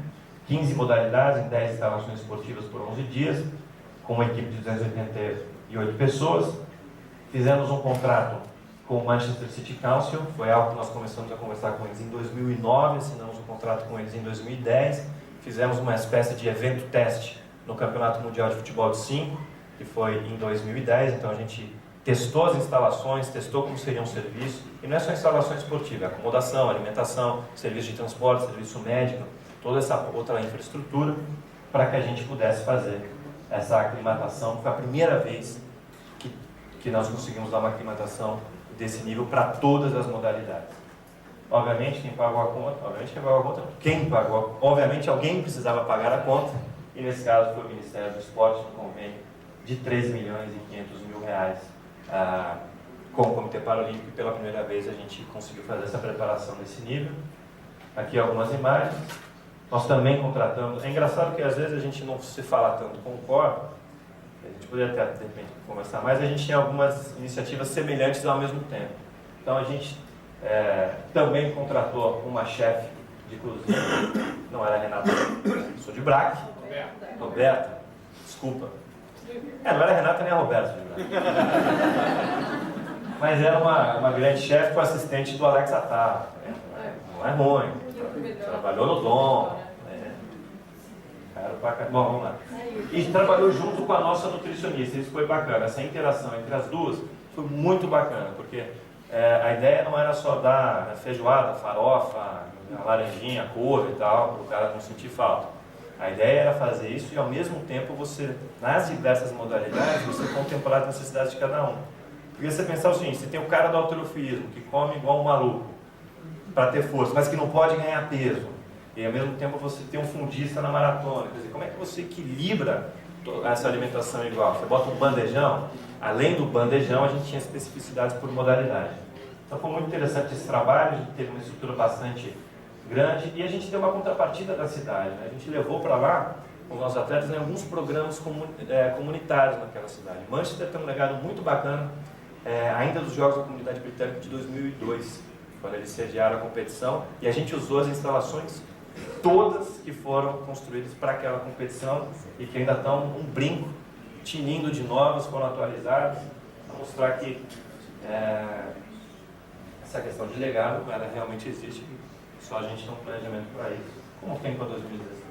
15 modalidades em 10 instalações esportivas por 11 dias, com uma equipe de 288 pessoas. Fizemos um contrato com o Manchester City Council, foi algo que nós começamos a conversar com eles em 2009, assinamos um contrato com eles em 2010, fizemos uma espécie de evento teste no Campeonato Mundial de Futebol de 5, que foi em 2010, então a gente testou as instalações, testou como seria um serviço, e não é só instalação esportiva, é acomodação, alimentação, serviço de transporte, serviço médico, toda essa outra infraestrutura, para que a gente pudesse fazer essa aclimatação. Foi a primeira vez que nós conseguimos dar uma aclimatação desse nível para todas as modalidades. Obviamente, quem pagou a conta, obviamente alguém precisava pagar a conta, e nesse caso foi o Ministério do Esporte, no convênio de 13 milhões e 500 mil reais com o Comitê Paralímpico, e pela primeira vez a gente conseguiu fazer essa preparação nesse nível. Aqui algumas imagens. Nós também contratamos, é engraçado que às vezes a gente não se fala tanto com o COR, a gente poderia até de repente conversar mais, a gente tem algumas iniciativas semelhantes ao mesmo tempo. Então a gente também contratou uma chefe de cozinha, não era a Renata, sou de Braque, Roberta, desculpa. Não era a Renata nem a Roberta de Braque. Mas era uma grande chefe com assistente do Alex Attar. Não é ruim, trabalhou no Dom. Bom, vamos lá. E trabalhou junto com a nossa nutricionista, isso foi bacana. Essa interação entre as duas foi muito bacana, porque a ideia não era só dar feijoada, farofa, laranjinha, couve e tal, para o cara não sentir falta. A ideia era fazer isso e ao mesmo tempo você, nas diversas modalidades, você contemplar as necessidades de cada um. Porque você pensar o seguinte, você tem o cara do halterofilismo, que come igual um maluco, para ter força, mas que não pode ganhar peso. E ao mesmo tempo você tem um fundista na maratona. Quer dizer, como é que você equilibra essa alimentação igual? Você bota um bandejão, além do bandejão a gente tinha especificidades por modalidade. Então foi muito interessante esse trabalho, a gente teve uma estrutura bastante grande e a gente deu uma contrapartida da cidade. Né? A gente levou para lá, com os nossos atletas, em alguns programas comunitários naquela cidade. Manchester tem um legado muito bacana, ainda dos Jogos da Comunidade Britânica de 2002, quando eles sediaram a competição, e a gente usou as instalações todas que foram construídas para aquela competição e que ainda estão um brinco, tinindo de novas, foram atualizadas, para mostrar que essa questão de legado, ela realmente existe, só a gente tem um planejamento para isso, como tem para 2016.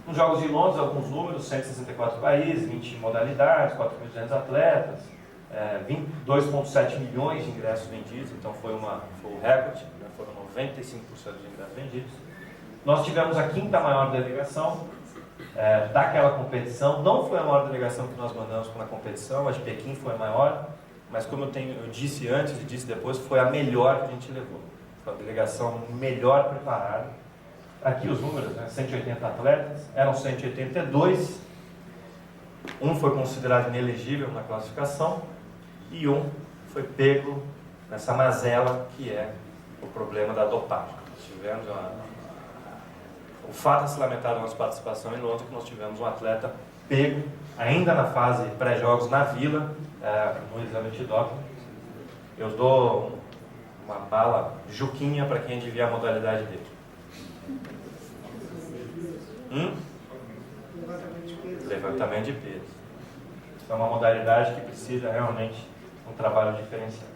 Nos Jogos de Londres, alguns números, 164 países, 20 modalidades, 4.200 atletas, 2,7 milhões de ingressos vendidos, então foi o recorde, né? Foram 95% dos ingressos vendidos. Nós tivemos a quinta maior delegação daquela competição, não foi a maior delegação que nós mandamos para a competição, a de Pequim foi a maior, mas como eu disse antes e disse depois, foi a melhor que a gente levou, foi a delegação melhor preparada. Aqui os números, né? 180 atletas, eram 182, um foi considerado inelegível na classificação, e um foi pego nessa mazela que é o problema da dopagem. Nós tivemos o fato a se lamentar da nossa participação em Londres, que nós tivemos um atleta pego, ainda na fase pré-jogos na Vila, no exame de doping. Eu dou uma bala juquinha para quem adivinhar a modalidade dele. Levantamento de peso. É uma modalidade que precisa realmente um trabalho diferenciado.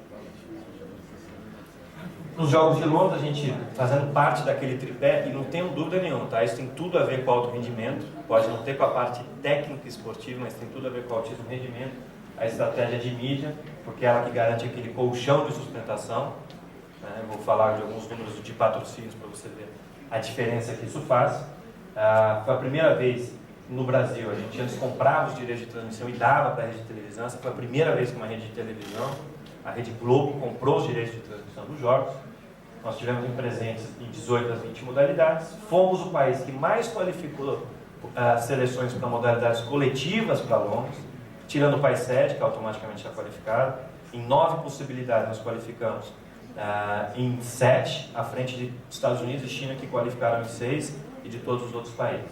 Nos Jogos de Londres, a gente fazendo parte daquele tripé, e não tenho dúvida nenhuma, tá? Isso tem tudo a ver com alto rendimento, pode não ter com a parte técnica esportiva, mas tem tudo a ver com o altíssimo rendimento, a estratégia de mídia, porque é ela que garante aquele colchão de sustentação, né? Vou falar de alguns números de patrocínios para você ver a diferença que isso faz. Foi a primeira vez no Brasil, a gente antes comprava os direitos de transmissão e dava para a rede de televisão. Essa foi a primeira vez que uma rede de televisão, a Rede Globo, comprou os direitos de transmissão dos jogos. Nós tivemos presentes em 18 das 20 modalidades. Fomos o país que mais qualificou seleções para modalidades coletivas para Londres, tirando o país sede, que automaticamente está qualificado. Em 9 possibilidades nós qualificamos em 7, à frente de Estados Unidos e China, que qualificaram em 6, e de todos os outros países.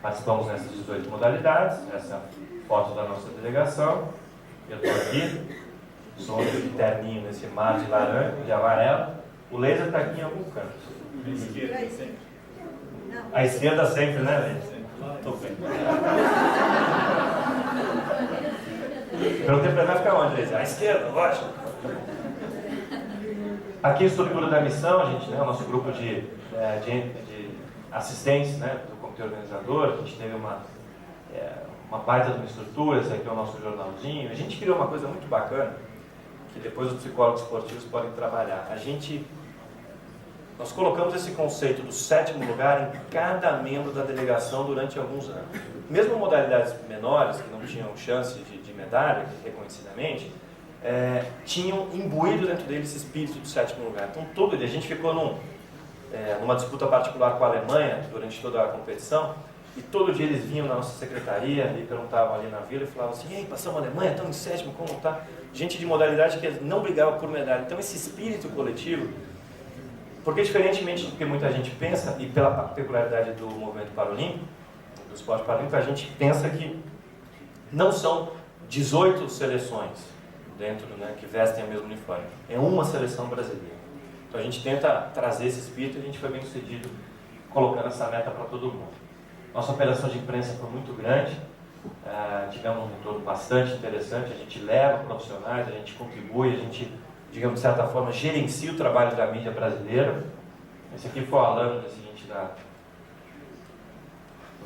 Participamos nessas 18 modalidades, essa foto da nossa delegação. Eu estou aqui, sou de terninho nesse mar de laranja, de amarelo. O laser está aqui em algum canto. À esquerda sempre, né, laser? Estou bem. Perguntei para ele, vai ficar onde, laser? À esquerda, lógico. Aqui a estrutura da missão, a gente, né, o nosso grupo de assistentes, né, do comitê organizador, a gente teve uma baita de uma estrutura, esse aqui é o nosso jornalzinho. A gente criou uma coisa muito bacana, que depois os psicólogos esportivos podem trabalhar. Nós colocamos esse conceito do 7º lugar em cada membro da delegação durante alguns anos. Mesmo modalidades menores, que não tinham chance de medalha, reconhecidamente, tinham imbuído dentro deles esse espírito do 7º lugar. Então, a gente ficou numa disputa particular com a Alemanha durante toda a competição, e todo dia eles vinham na nossa secretaria e perguntavam ali na vila e falavam assim: ei, passamos a Alemanha, estamos em 7º, como tá? Gente de modalidade que não brigava por medalha. Então esse espírito coletivo, porque diferentemente do que muita gente pensa, e pela peculiaridade do movimento paralímpico, do esporte paralímpico, a gente pensa que não são 18 seleções dentro, né, que vestem o mesmo uniforme. É uma seleção brasileira. Então a gente tenta trazer esse espírito e a gente foi bem sucedido colocando essa meta para todo mundo. Nossa operação de imprensa foi muito grande, tivemos um retorno bastante interessante, a gente leva profissionais, a gente contribui, a gente, digamos, de certa forma, gerencia o trabalho da mídia brasileira. Esse aqui foi o Alan no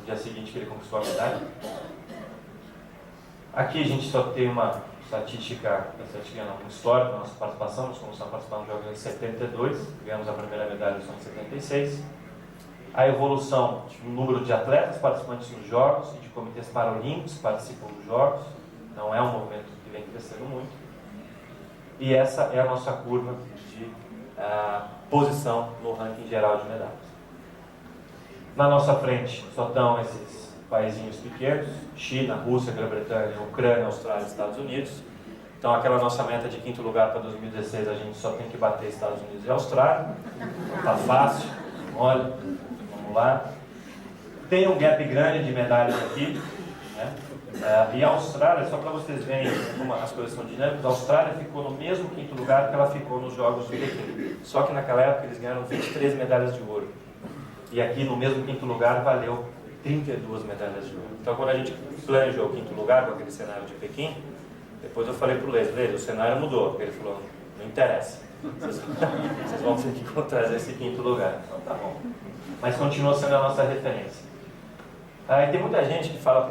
dia seguinte que ele conquistou a medalha. Aqui a gente só tem uma estatística não, um histórico da nossa participação. Nós começamos a participar nos Jogos em 72, ganhamos a primeira medalha em 76. A evolução do número de atletas participantes nos Jogos e de comitês paralímpicos que participam dos Jogos. Então é um movimento que vem crescendo muito. E essa é a nossa curva de posição no ranking geral de medalhas. Na nossa frente só estão esses paizinhos pequenos: China, Rússia, Grã-Bretanha, Ucrânia, Austrália e Estados Unidos. Então aquela nossa meta de 5º lugar para 2016, a gente só tem que bater Estados Unidos e Austrália. Tá fácil, olha, vamos lá. Tem um gap grande de medalhas aqui, né? E a Austrália, só para vocês verem como as coisas são dinâmicas, a Austrália ficou no mesmo 5º lugar que ela ficou nos Jogos de Pequim. Só que naquela época eles ganharam 23 medalhas de ouro. E aqui no mesmo 5º lugar valeu 32 medalhas de ouro. Então quando a gente planejou o 5º lugar com aquele cenário de Pequim, depois eu falei para o Leslie, o cenário mudou, porque ele falou: não interessa, vocês vão ter que trazer esse 5º lugar. Então tá bom. Mas continua sendo a nossa referência. E tem muita gente que fala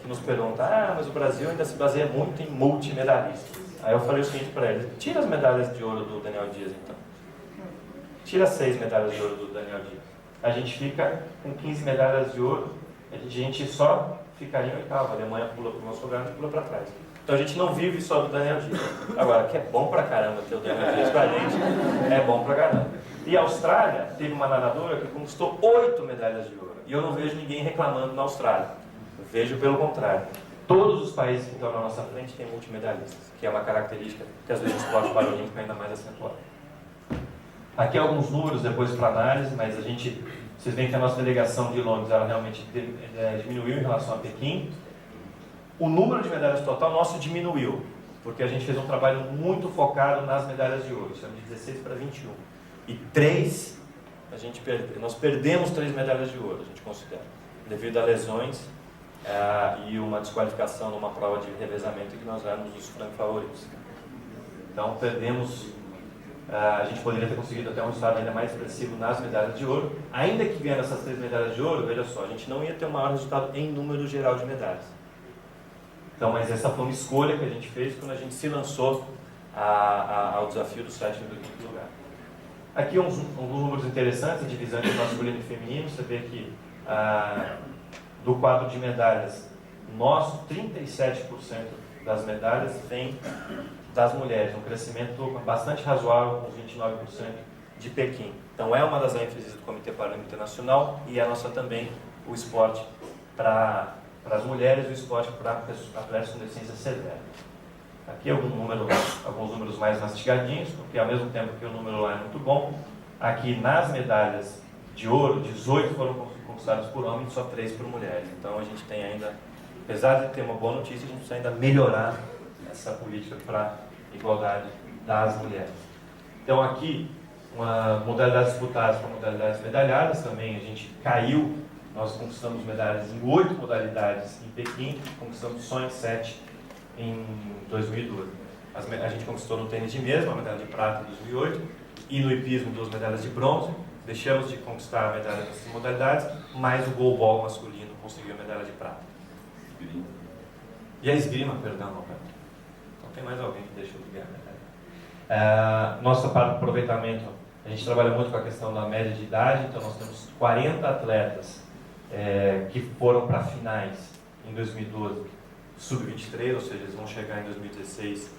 que nos pergunta: mas o Brasil ainda se baseia muito em multimedalistas. Aí eu falei o seguinte para eles: tira as medalhas de ouro do Daniel Dias então. Tira 6 medalhas de ouro do Daniel Dias. A gente fica com 15 medalhas de ouro, a gente só ficaria em 8º. A Alemanha pula para o nosso lugar e pula para trás. Então a gente não vive só do Daniel Dias. Agora, que é bom pra caramba ter o Daniel Dias com a gente, é bom pra caramba. E a Austrália teve uma nadadora que conquistou 8 medalhas de ouro. E eu não vejo ninguém reclamando na Austrália. Eu vejo pelo contrário. Todos os países que estão na nossa frente têm multimedalistas, que é uma característica que às vezes o esporte paralímpico é ainda mais acentuado. Aqui alguns números depois para análise, mas vocês veem que a nossa delegação de Londres ela realmente diminuiu em relação a Pequim. O número de medalhas total nosso diminuiu, porque a gente fez um trabalho muito focado nas medalhas de ouro, de 16 para 21. E nós perdemos 3 medalhas de ouro, a gente considera, devido a lesões e uma desqualificação numa prova de revezamento em que nós éramos os francos favoritos. Então perdemos, a gente poderia ter conseguido até um resultado ainda mais expressivo nas medalhas de ouro. Ainda que vieram essas 3 medalhas de ouro, veja só, a gente não ia ter um maior resultado em número geral de medalhas. Então, mas essa foi uma escolha que a gente fez quando a gente se lançou ao desafio do 7º e do 5º lugar. Aqui alguns números interessantes, a divisão entre masculino e feminino. Você vê que do quadro de medalhas, nosso 37% das medalhas vem das mulheres, um crescimento bastante razoável, com 29% de Pequim. Então é uma das ênfases do Comitê Paralímpico Internacional e é nossa também o esporte para as mulheres e o esporte para atletas com deficiência severa. Aqui alguns números mais mastigadinhos, porque ao mesmo tempo que o número lá é muito bom, aqui nas medalhas de ouro, 18 foram conquistadas por homens e só 3 por mulheres. Então a gente tem ainda, apesar de ter uma boa notícia, a gente precisa ainda melhorar essa política para igualdade das mulheres. Então aqui, modalidades disputadas para modalidades medalhadas, também a gente caiu, nós conquistamos medalhas em 8 modalidades em Pequim, conquistamos só em 7 em 2012. A gente conquistou no tênis de mesa, uma medalha de prata em 2008, e no hipismo 2 medalhas de bronze. Deixamos de conquistar a medalha nessas modalidades, mas o goalball masculino conseguiu a medalha de prata. E a esgrima, perdão, Roberto. Então tem mais alguém que deixou de ganhar a medalha. Nossa parte de aproveitamento, a gente trabalha muito com a questão da média de idade, então nós temos 40 atletas que foram para finais em 2012, sub-23, ou seja, eles vão chegar em 2016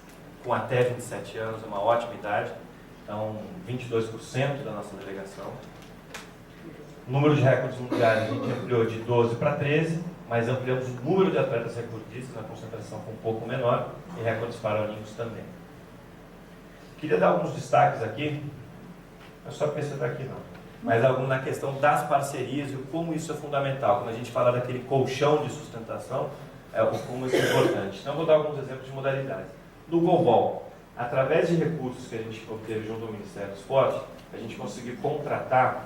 com até 27 anos, uma ótima idade. Então, 22% da nossa delegação. O número de recordes mundiais a gente ampliou de 12 para 13, mas ampliamos o número de atletas recordistas, na concentração foi um pouco menor, e recordes paralímpicos também. Queria dar alguns destaques aqui, não é só pensar aqui não, mas alguns na questão das parcerias e como isso é fundamental. Quando a gente fala daquele colchão de sustentação, como isso é importante. Então, vou dar alguns exemplos de modalidades. No goalball, através de recursos que a gente obteve junto ao Ministério do Esporte, a gente conseguiu contratar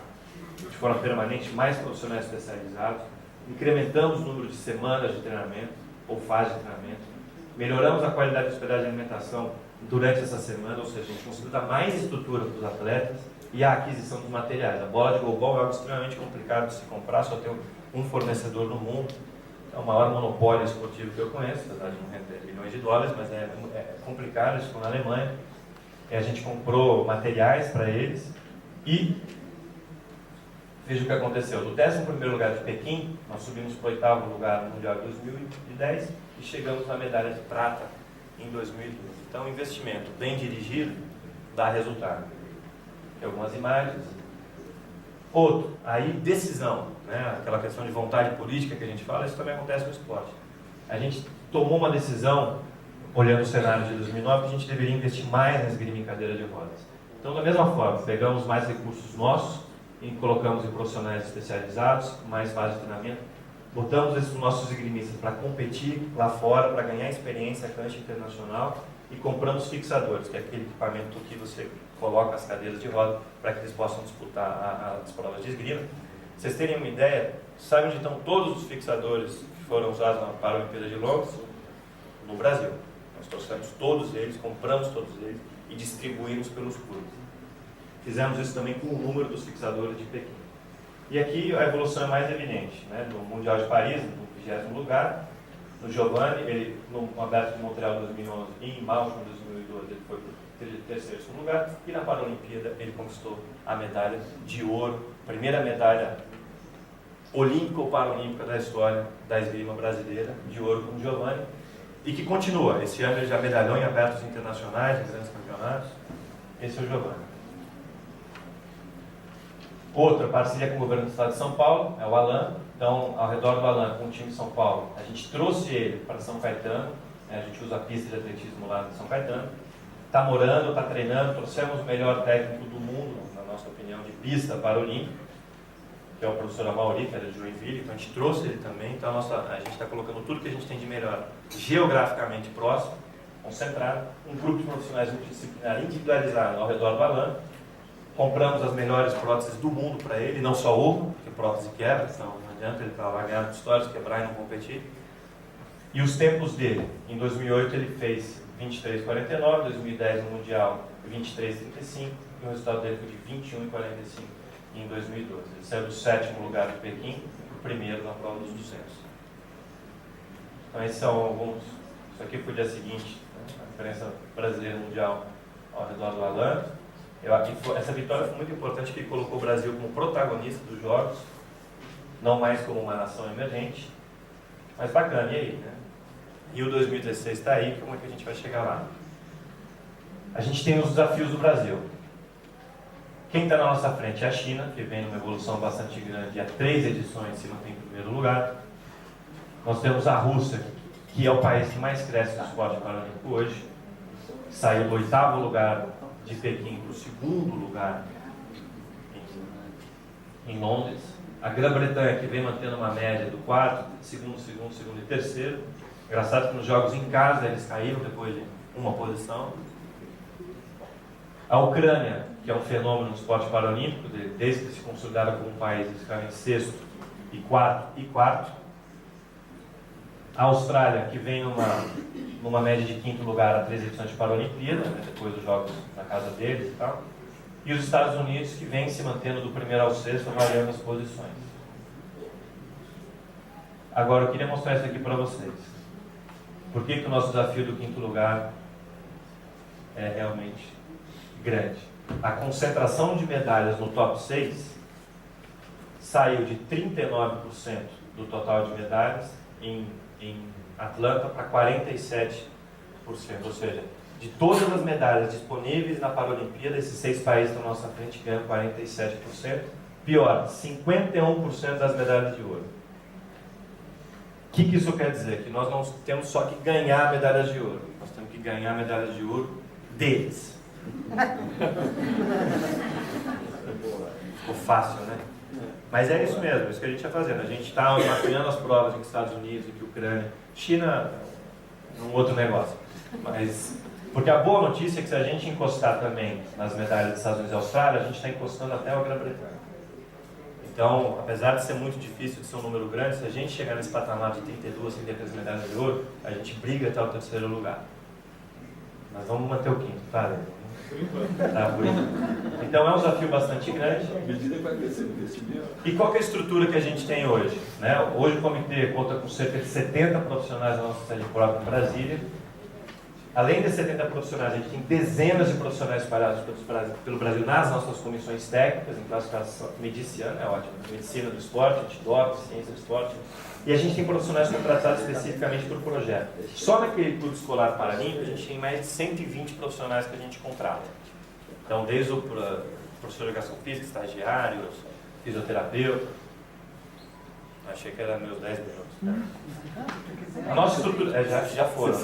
de forma permanente mais profissionais especializados, incrementamos o número de semanas de treinamento ou fase de treinamento, melhoramos a qualidade de hospedagem e alimentação durante essa semana, ou seja, a gente conseguiu dar mais estrutura para os atletas e a aquisição dos materiais. A bola de goalball é algo extremamente complicado de se comprar, só tem um fornecedor no mundo. É o maior monopólio esportivo que eu conheço, apesar de não render milhões de dólares, mas é complicado, isso foi na Alemanha. E a gente comprou materiais para eles e veja o que aconteceu. Do 11º lugar de Pequim, nós subimos para o 8º lugar no Mundial de 2010 e chegamos na medalha de prata em 2012. Então, investimento bem dirigido dá resultado. Tem algumas imagens. Outro, aí decisão, né? Aquela questão de vontade política que a gente fala, isso também acontece no esporte. A gente tomou uma decisão, olhando o cenário de 2009, que a gente deveria investir mais na esgrima em cadeira de rodas. Então, da mesma forma, pegamos mais recursos nossos e colocamos em profissionais especializados, mais fase de treinamento, botamos esses nossos esgrimistas para competir lá fora, para ganhar experiência, cancha internacional, e compramos fixadores, que é aquele equipamento que você coloca as cadeiras de roda para que eles possam disputar as provas de esgrima. Vocês terem uma ideia, sabe onde estão todos os fixadores que foram usados na Paralimpíada de Londres? No Brasil. Nós trouxemos todos eles, compramos todos eles e distribuímos pelos clubes. Fizemos isso também com o número dos fixadores de Pequim. E aqui a evolução é mais evidente, né? No Mundial de Paris, no 20º lugar, no Giovanni, no Aberto de Montreal 2011 e em Malmo 2012 ele foi para o 3º lugar, e na Paralimpíada ele conquistou a medalha de ouro, primeira medalha olímpica ou paralímpica da história da esgrima brasileira, de ouro com o Giovanni, e que continua. Esse ano ele já medalhou em abertos internacionais, em grandes campeonatos. Esse é o Giovanni. Outra parceria com o governo do estado de São Paulo é o Alan. Então, ao redor do Alan, com o time de São Paulo, a gente trouxe ele para São Caetano, a gente usa a pista de atletismo lá em São Caetano, está morando, está treinando, trouxemos o melhor técnico do mundo, na nossa opinião, de pista para o Olímpico, que é o professor Amauri, que era de Joinville, então a gente trouxe ele também, então a gente está colocando tudo que a gente tem de melhor geograficamente próximo, concentrado, um grupo de profissionais multidisciplinar individualizado ao redor do Alan. Compramos as melhores próteses do mundo para ele, não só uma, porque prótese quebra, então não adianta ele estar lá ganhando histórias, quebrar e não competir. E os tempos dele, em 2008 ele fez 23,49, em 2010 no Mundial 23,35, e o resultado dele foi de 21,45 em 2012. Ele saiu do 7º lugar de Pequim para o primeiro na prova dos 200. Então esses são alguns, isso aqui foi o dia seguinte, né, a Conferência Brasileira Mundial ao redor do Alan. Essa vitória foi muito importante, porque colocou o Brasil como protagonista dos Jogos, não mais como uma nação emergente, mas bacana, e aí, né? E o 2016 está aí, como é que a gente vai chegar lá? A gente tem os desafios do Brasil. Quem está na nossa frente é a China, que vem numa evolução bastante grande, há 3 edições se mantém em primeiro lugar. Nós temos a Rússia, que é o país que mais cresce no esporte paralímpico hoje, saiu do 8º lugar de Pequim para o 2º lugar em Londres. A Grã-Bretanha, que vem mantendo uma média do 4º, segundo e 3º. Engraçado que nos jogos em casa eles caíram depois de uma posição. A Ucrânia, que é um fenômeno no esporte paralímpico, desde que se consolidaram como um país, eles ficaram em 6º e 4º. A Austrália, que vem numa média de 5º lugar a 3 edições de Paralimpíada, né, depois dos jogos na casa deles e tal. E os Estados Unidos, que vem se mantendo do 1º ao 6º, variando as posições. Agora, eu queria mostrar isso aqui para vocês. Por que o nosso desafio do 5º lugar é realmente grande? A concentração de medalhas no top 6 saiu de 39% do total de medalhas em Atlanta para 47%, ou seja, de todas as medalhas disponíveis na Paralimpíada, esses 6 países estão na nossa frente ganhando 47%, Pior, 51% das medalhas de ouro. O que isso quer dizer? Que nós não temos só que ganhar medalhas de ouro, nós temos que ganhar medalhas de ouro deles. Ficou fácil, né? Mas é isso mesmo, é isso que a gente está fazendo. A gente está mapeando as provas em Estados Unidos, em Ucrânia, China, um outro negócio. Mas, porque a boa notícia é que se a gente encostar também nas medalhas dos Estados Unidos e Austrália, a gente está encostando até a Grã-Bretanha. Então, apesar de ser muito difícil, de ser um número grande, se a gente chegar nesse patamar de 32, 33 medalhas de ouro, a gente briga até o terceiro lugar. Nós vamos manter o quinto, tá? Tá, por isso. Então é um desafio bastante grande. E qual que é a estrutura que a gente tem hoje? Né? Hoje o comitê conta com cerca de 70 profissionais da nossa sede própria em Brasília. Além de 70 profissionais, a gente tem dezenas de profissionais espalhados pelo Brasil nas nossas comissões técnicas, em classificação medicina, é ótimo, medicina do esporte, antidoping, ciência do esporte. E a gente tem profissionais contratados especificamente por projeto. Só naquele clube escolar paralímpico, a gente tem mais de 120 profissionais que a gente contrata. Então, desde o professor de educação física, estagiários, fisioterapeuta. Achei que era meus 10 minutos. A nossa estrutura, já foram.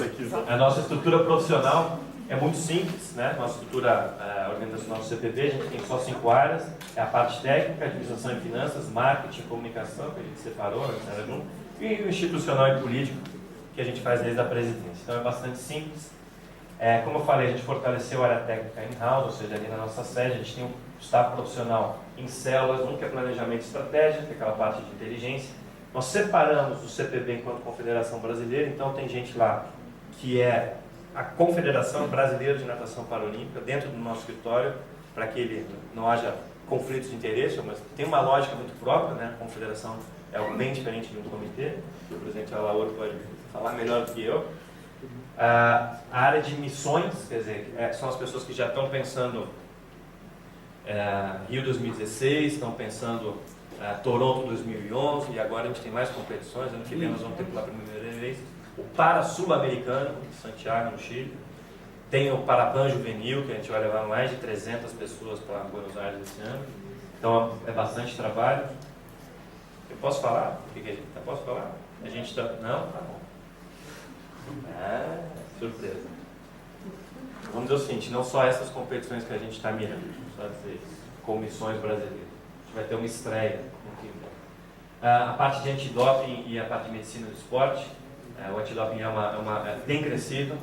A nossa estrutura profissional é muito simples, né? Nossa estrutura organizacional do CPB, a gente tem só 5 áreas. É a parte técnica, administração e finanças, marketing, comunicação, que a gente separou, né? E o institucional e político, que a gente faz desde a presidência. Então é bastante simples. Como eu falei, a gente fortaleceu a área técnica in-house, ou seja, ali na nossa sede, a gente tem um staff profissional em células, um que é planejamento estratégico, que é aquela parte de inteligência. Nós separamos o CPB enquanto Confederação Brasileira, então tem gente lá que é a Confederação Brasileira de Natação Paralímpica dentro do nosso escritório, para que ele não haja conflitos de interesse, mas tem uma lógica muito própria, né? A confederação é algo bem diferente de um comitê. O presidente Alaor pode falar melhor do que eu. A área de missões, quer dizer, são as pessoas que já estão pensando Rio 2016, estão pensando Toronto 2011, e agora a gente tem mais competições. Ano que vem nós vamos ter pela primeira vez o Para-Sul-Americano de Santiago, no Chile. Tem o Parapan Juvenil, que a gente vai levar mais de 300 pessoas para Buenos Aires esse ano. Então é bastante trabalho. Eu posso falar? Eu posso falar? A gente está... Não? Tá bom. Surpresa. Vamos dizer o seguinte, não só essas competições que a gente está mirando, só dizer comissões brasileiras. A gente vai ter uma estreia no que vem. A parte de antidoping e a parte de medicina do esporte. O antidoping tem crescido,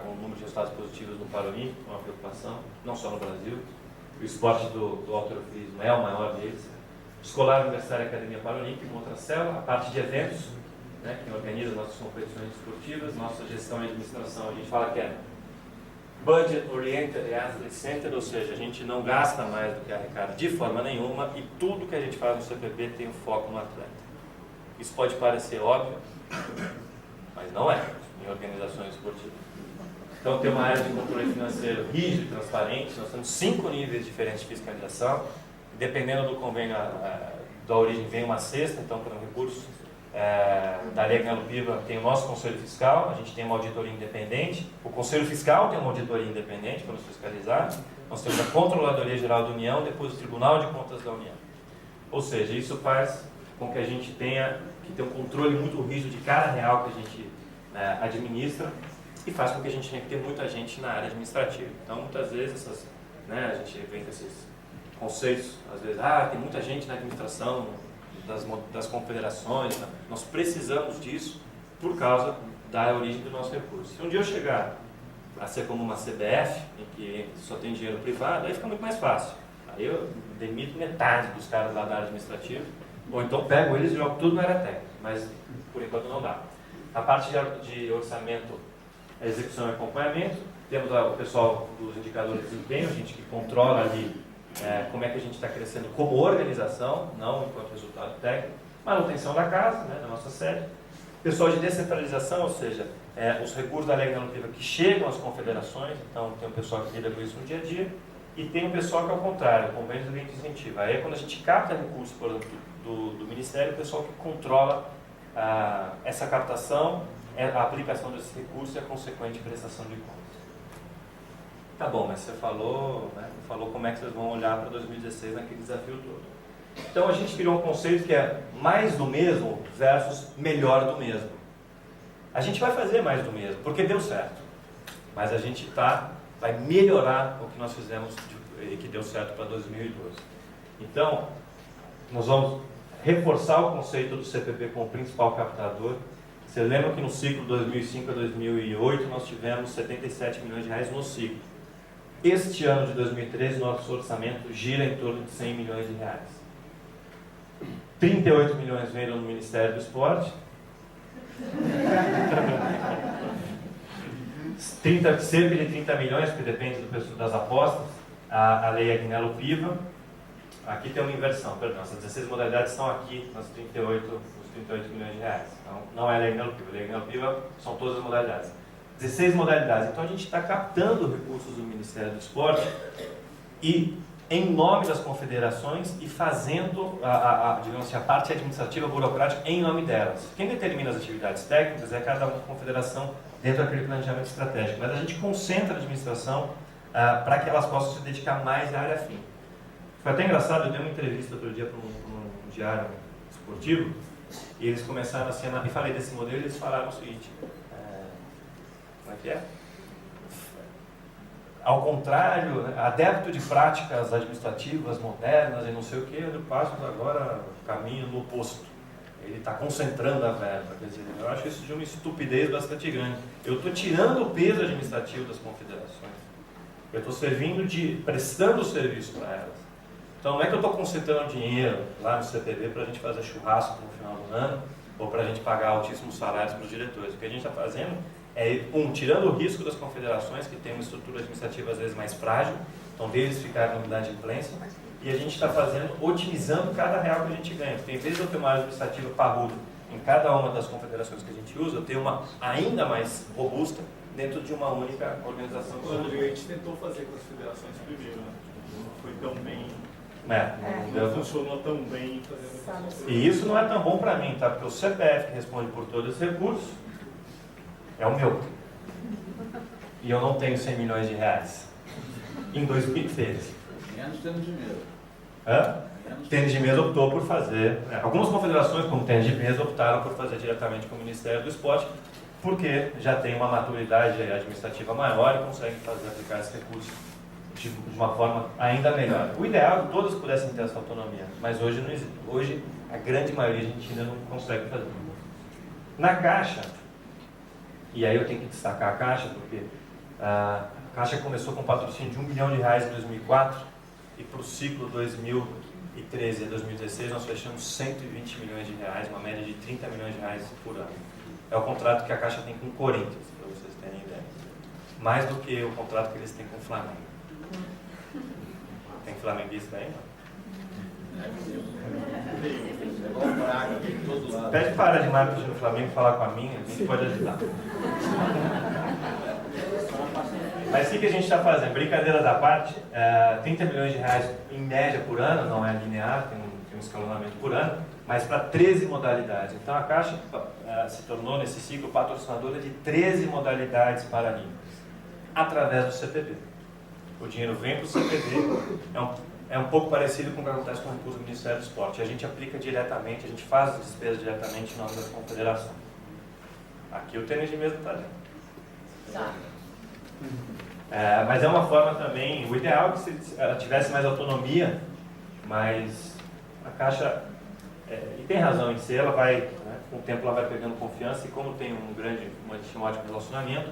o número de resultados positivos no Paralímpico, uma preocupação, não só no Brasil. O esporte do halterofilismo é o maior deles. Escolar Universitária Academia Paralímpica, uma outra célula. A parte de eventos, né, que organiza nossas competições esportivas, nossa gestão e administração. A gente fala que é Budget Oriented Athlete Center, ou seja, a gente não gasta mais do que arrecada de forma nenhuma, e tudo que a gente faz no CPB tem um foco no atleta. Isso pode parecer óbvio, mas não é, em organizações esportivas. Então tem uma área de controle financeiro rígido e transparente, nós temos 5 níveis diferentes de fiscalização, dependendo do convênio da origem vem uma cesta, então para um recurso da Lei Galo-Piva tem o nosso Conselho Fiscal, a gente tem uma auditoria independente, o Conselho Fiscal tem uma auditoria independente para nos fiscalizar, nós temos a Controladoria Geral da União, depois o Tribunal de Contas da União. Ou seja, isso faz com que a gente tenha um controle muito rígido de cada real que a gente administra, e faz com que a gente tenha que ter muita gente na área administrativa. Então, muitas vezes, a gente vem com esses conceitos, às vezes, tem muita gente na administração das confederações. Nós precisamos disso por causa da origem do nosso recurso. Se um dia eu chegar a ser como uma CBF, em que só tem dinheiro privado, aí fica muito mais fácil. Aí eu demito metade dos caras lá da área administrativa, ou então pego eles e jogo tudo na área técnica, mas por enquanto não dá. A parte de orçamento, execução e acompanhamento, temos o pessoal dos indicadores de desempenho, a gente que controla ali como é que a gente está crescendo como organização, não enquanto resultado técnico. Manutenção da casa, né, da nossa sede. Pessoal de descentralização, ou seja, os recursos da Lei Galo-Piva que chegam às confederações, então tem um pessoal que lida com isso no dia a dia, e tem um pessoal que é ao contrário, o convênio de incentivo. Aí é quando a gente capta recursos, por exemplo, do Ministério, o pessoal que controla essa captação, a aplicação desses recursos e a consequente prestação de contas. Tá bom, mas você falou como é que vocês vão olhar para 2016 naquele desafio todo. Então a gente criou um conceito que é mais do mesmo versus melhor do mesmo. A gente vai fazer mais do mesmo, porque deu certo. Mas a gente vai melhorar o que nós fizemos e que deu certo para 2012. Então, nós vamos reforçar o conceito do CPP como principal captador. Você lembra que no ciclo 2005 a 2008 nós tivemos 77 milhões de reais no ciclo. Este ano de 2013, nosso orçamento gira em torno de 100 milhões de reais. 38 milhões vieram no Ministério do Esporte. Cerca de 30 milhões, que depende do preço das apostas, a lei Agnello Piva. Aqui tem uma inversão, perdão, essas 16 modalidades estão aqui nos 38 milhões de reais. Então, não é a lei Agnello Piva, a lei Agnello Piva são todas as modalidades. 16 modalidades, então a gente está captando recursos do Ministério do Esporte e em nome das confederações e fazendo digamos assim, a parte administrativa burocrática em nome delas. Quem determina as atividades técnicas é cada uma confederação dentro daquele planejamento estratégico, mas a gente concentra a administração para que elas possam se dedicar mais à área fim. Foi até engraçado, eu dei uma entrevista outro dia para um diário esportivo e eles começaram assim, e falei desse modelo e eles falaram o seguinte, como é que é? Ao contrário, né, adepto de práticas administrativas modernas e não sei o que, ele passa agora caminho no oposto. Ele está concentrando a verba. Quer dizer, eu acho isso de uma estupidez bastante grande. Eu estou tirando o peso administrativo das confederações. Eu estou prestando o serviço para elas. Então não é que eu estou concentrando dinheiro lá no CPB para a gente fazer churrasco no final do ano ou para a gente pagar altíssimos salários para os diretores. O que a gente está fazendo é, tirando o risco das confederações, que tem uma estrutura administrativa às vezes mais frágil, então deles ficarem na unidade de implência, e a gente está otimizando cada real que a gente ganha. Porque em vez de eu ter uma área administrativa parruda em cada uma das confederações que a gente usa, eu tenho uma ainda mais robusta dentro de uma única organização. A gente tentou fazer com as federações primeiro, né? Não foi tão bem... Não funcionou tão bem fazendo. E isso não é tão bom para mim, tá? Porque o CPF que responde por todos os recursos é o meu. E eu não tenho 100 milhões de reais. Em 2013. Menos tênis de mesa. Tênis de mesa optou por fazer. Algumas confederações, como tênis de mesa, optaram por fazer diretamente com o Ministério do Esporte, porque já tem uma maturidade administrativa maior e conseguem aplicar esse recurso de uma forma ainda melhor. O ideal é que todas pudessem ter essa autonomia, mas hoje não existe. Hoje, a grande maioria a gente ainda não consegue fazer. Na Caixa, e aí eu tenho que destacar a Caixa, porque a Caixa começou com um patrocínio de R$1 bilhão em 2004, e para o ciclo 2013 a 2016 nós fechamos 120 milhões de reais, uma média de 30 milhões de reais por ano. É o contrato que a Caixa tem com o Corinthians, para vocês terem ideia. Mais do que o contrato que eles têm com o Flamengo. Tem flamenguista aí, não? É igual praga, tem de todo lado. Pede para de marketing no Flamengo falar com a minha, a gente pode ajudar. Mas o que a gente está fazendo? Brincadeiras à parte, 30 milhões de reais em média por ano, não é linear, tem um escalonamento por ano, mas para 13 modalidades. Então a Caixa se tornou nesse ciclo patrocinadora de 13 modalidades paralímpicas, através do CPB. O dinheiro vem para o CPB, é um pouco parecido com o que acontece com o recurso do Ministério do Esporte. A gente aplica diretamente, a gente faz as despesas diretamente em nome da confederação. Aqui o tênis de mesa está dentro. Mas é uma forma também, o ideal é que se ela tivesse mais autonomia, mas a Caixa, e tem razão em ser, ela vai, né, com o tempo ela vai pegando confiança e como tem um ótimo relacionamento,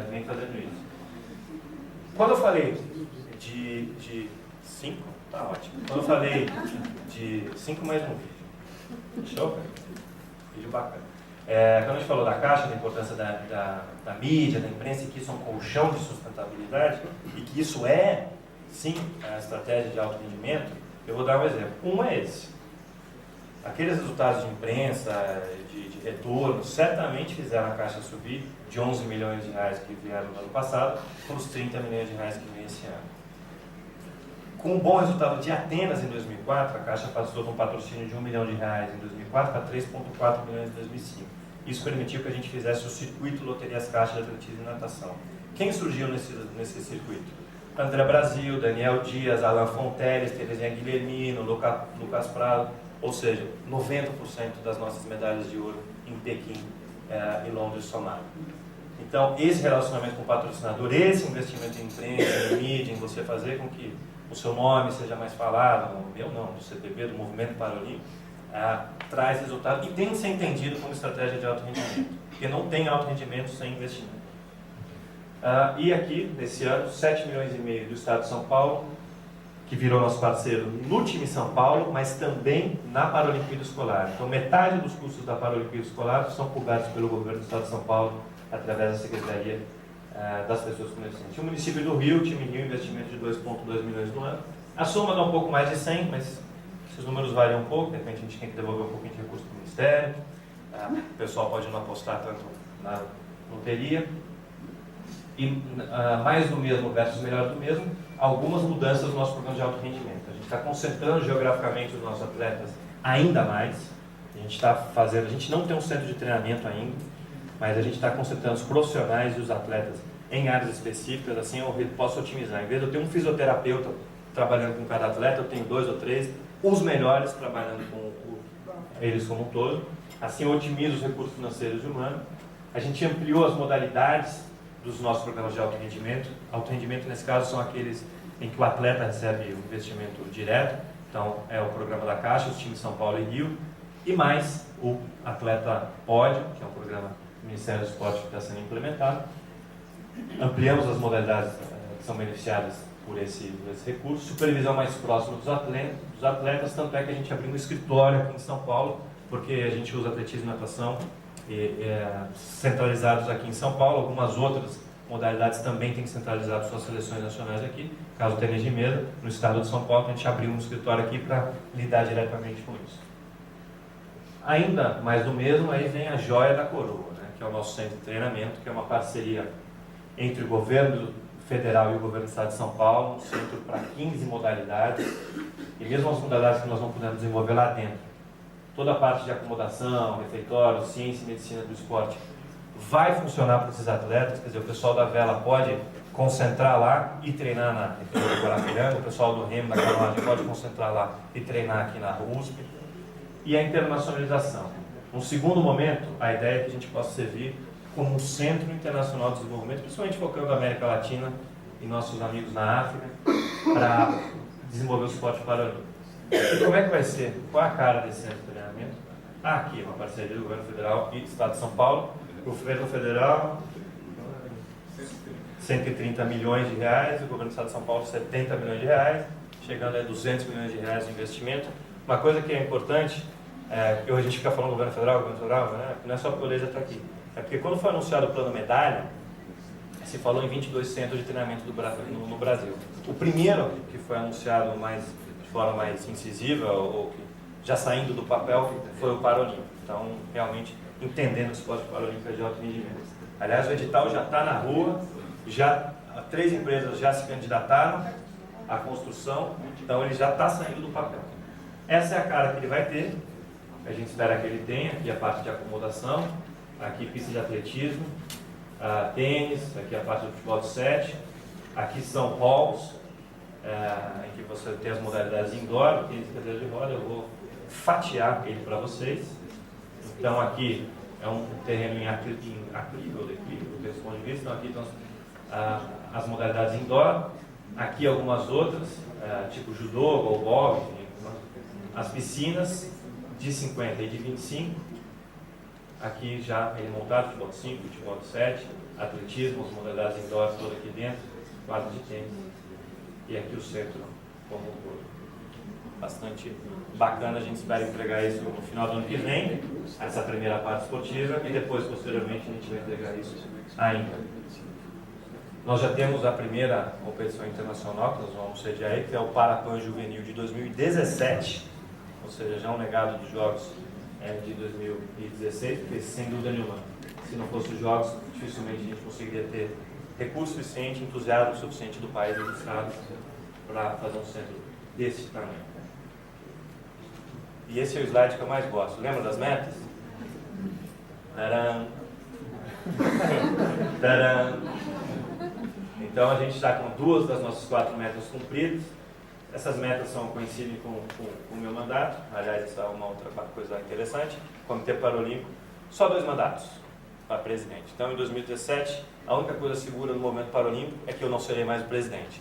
vem fazendo isso. Quando eu falei de 5, tá ótimo. Quando eu falei de 5 mais um vídeo. Show? Vídeo bacana. Quando a gente falou da Caixa, da importância da mídia, da imprensa, e que isso é um colchão de sustentabilidade, e que isso é, sim, a estratégia de alto rendimento, eu vou dar um exemplo. Um é esse. Aqueles resultados de imprensa, de retorno, certamente fizeram a Caixa subir de 11 milhões de reais que vieram no ano passado para os 30 milhões de reais que vem esse ano. Com um bom resultado de Atenas em 2004, a Caixa passou de um patrocínio de R$1 milhão em 2004 para 3,4 milhões em 2005. Isso permitiu que a gente fizesse o circuito Loterias Caixa de Atletismo e Natação. Quem surgiu nesse circuito? André Brasil, Daniel Dias, Alan Fonteles, Terezinha Guilhermino, Lucas Prado, ou seja, 90% das nossas medalhas de ouro em Pequim e Londres somaram. Então, esse relacionamento com o patrocinador, esse investimento em imprensa, em mídia, em você fazer com que o seu nome seja mais falado, o meu não, do CPB, do Movimento Paralímpico, traz resultado e tem que ser entendido como estratégia de alto rendimento, porque não tem alto rendimento sem investimento. E aqui, nesse ano, 7,5 milhões do Estado de São Paulo, que virou nosso parceiro no time São Paulo, mas também na Paralimpíada Escolar. Então, metade dos custos da Paralimpíada Escolar são cobertos pelo governo do Estado de São Paulo, através da Secretaria das Pessoas com Deficiência. O município do Rio, time Rio, investimento de 2,2 milhões no ano. A soma dá um pouco mais de 100, mas esses números variam um pouco, de repente a gente tem que devolver um pouquinho de recurso para o Ministério, o pessoal pode não apostar tanto na loteria. E mais do mesmo versus melhor do mesmo, algumas mudanças no nosso programa de alto rendimento. A gente está concentrando geograficamente os nossos atletas ainda mais. A gente não tem um centro de treinamento ainda, mas a gente está concentrando os profissionais e os atletas em áreas específicas, assim eu posso otimizar. Em vez de eu ter um fisioterapeuta trabalhando com cada atleta, eu tenho 2 ou 3, os melhores trabalhando com eles como um todo. Assim eu otimizo os recursos financeiros e humanos. A gente ampliou as modalidades dos nossos programas de alto rendimento. Alto rendimento, nesse caso, são aqueles em que o atleta recebe o investimento direto. Então, é o programa da Caixa, os times São Paulo e Rio. E mais o Atleta Pode, que é um programa do Ministério do Esporte que está sendo implementado. Ampliamos as modalidades que são beneficiadas por esse recurso. Supervisão mais próxima dos atletas, tanto é que a gente abriu um escritório aqui em São Paulo, porque a gente usa atletismo e natação centralizados aqui em São Paulo. Algumas outras modalidades também têm centralizado suas seleções nacionais aqui. Caso tênis de mesa, no estado de São Paulo, a gente abriu um escritório aqui para lidar diretamente com isso. Ainda mais do mesmo, aí vem a joia da coroa, né, que é o nosso centro de treinamento, que é uma parceria entre o governo federal e o governo do estado de São Paulo, um centro para 15 modalidades, e mesmo as modalidades que nós não pudemos desenvolver lá dentro. Toda a parte de acomodação, refeitório, ciência e medicina do esporte vai funcionar para esses atletas, quer dizer, o pessoal da vela pode concentrar lá e treinar na Refeitório do Guarapiranga, o pessoal do remo, da canoagem pode concentrar lá e treinar aqui na USP. E a internacionalização. Num segundo momento, a ideia é que a gente possa servir como um centro internacional de desenvolvimento, principalmente focando na América Latina e nossos amigos na África, para desenvolver o esporte paralímpico. E como é que vai ser? Qual é a cara desse centro de treinamento? Aqui, uma parceria do Governo Federal e do Estado de São Paulo. O Governo Federal, 130 milhões de reais, o Governo do Estado de São Paulo, 70 milhões de reais, chegando a 200 milhões de reais de investimento. Uma coisa que é importante, que hoje a gente fica falando Governo Federal, né? Não é só porque o Leija está aqui. É porque quando foi anunciado o plano medalha, se falou em 22 centros de treinamento no Brasil. O primeiro que foi anunciado de forma mais incisiva, ou que já saindo do papel, foi o Paralímpico. Então, realmente, entendendo que o esporte paralímpico é de alto rendimento. Aliás, o edital já está na rua, 3 empresas já se candidataram à construção, então ele já está saindo do papel. Essa é a cara que ele vai ter, a gente espera que ele tenha, aqui a parte de acomodação, aqui pista de atletismo, tênis, aqui a parte do futebol de 7, aqui são halls, em que você tem as modalidades indoor, tênis e cadeira de roda, eu vou fatiar ele para vocês. Então aqui é um terreno em acrílico, desse ponto de vista, então aqui estão as modalidades indoor, aqui algumas outras, tipo judô, goalball, as piscinas de 50 e de 25, aqui já ele montado, futebol de 5, futebol de 7, atletismo, as modalidades indoor todas aqui dentro, quadro de tênis, e aqui o centro como um todo. Bastante bacana, a gente espera entregar isso no final do ano que vem, essa primeira parte esportiva, e depois, posteriormente, a gente vai entregar isso ainda. Nós já temos a primeira competição internacional que nós vamos sediar aí, que é o Parapan Juvenil de 2017, ou seja, já um legado dos Jogos de 2016, porque sem dúvida nenhuma, se não fossem os Jogos, dificilmente a gente conseguiria ter recurso suficiente, entusiasmo suficiente do país e do Estado para fazer um centro desse tamanho. E esse é o slide que eu mais gosto. Lembra das metas? Tcharam! Tcharam! Então a gente está com 2 das nossas 4 metas cumpridas. Essas metas são coincidem com o meu mandato. Aliás, essa é uma outra coisa interessante. Comitê Paralímpico, só 2 mandatos para presidente. Então, em 2017, a única coisa segura no movimento paralímpico é que eu não serei mais o presidente.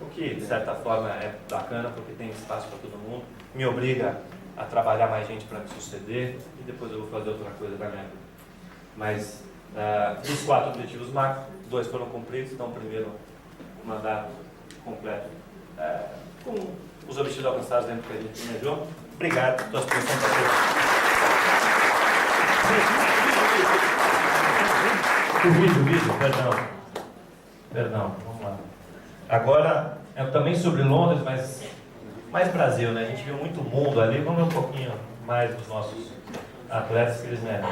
O que, de certa forma, é bacana, porque tem espaço para todo mundo. Me obriga a trabalhar mais gente para me suceder e depois eu vou fazer outra coisa da minha vida. Mas, dos 4 objetivos macro, 2 foram cumpridos. Então, o primeiro mandato completo com os objetivos alcançados dentro do que a gente planejou. Obrigado, estou à disposição para vocês. O vídeo, perdão, vamos lá. Agora, é também sobre Londres, mas mais Brasil, né? A gente viu muito mundo ali, vamos ver um pouquinho mais dos nossos atletas que eles merecem.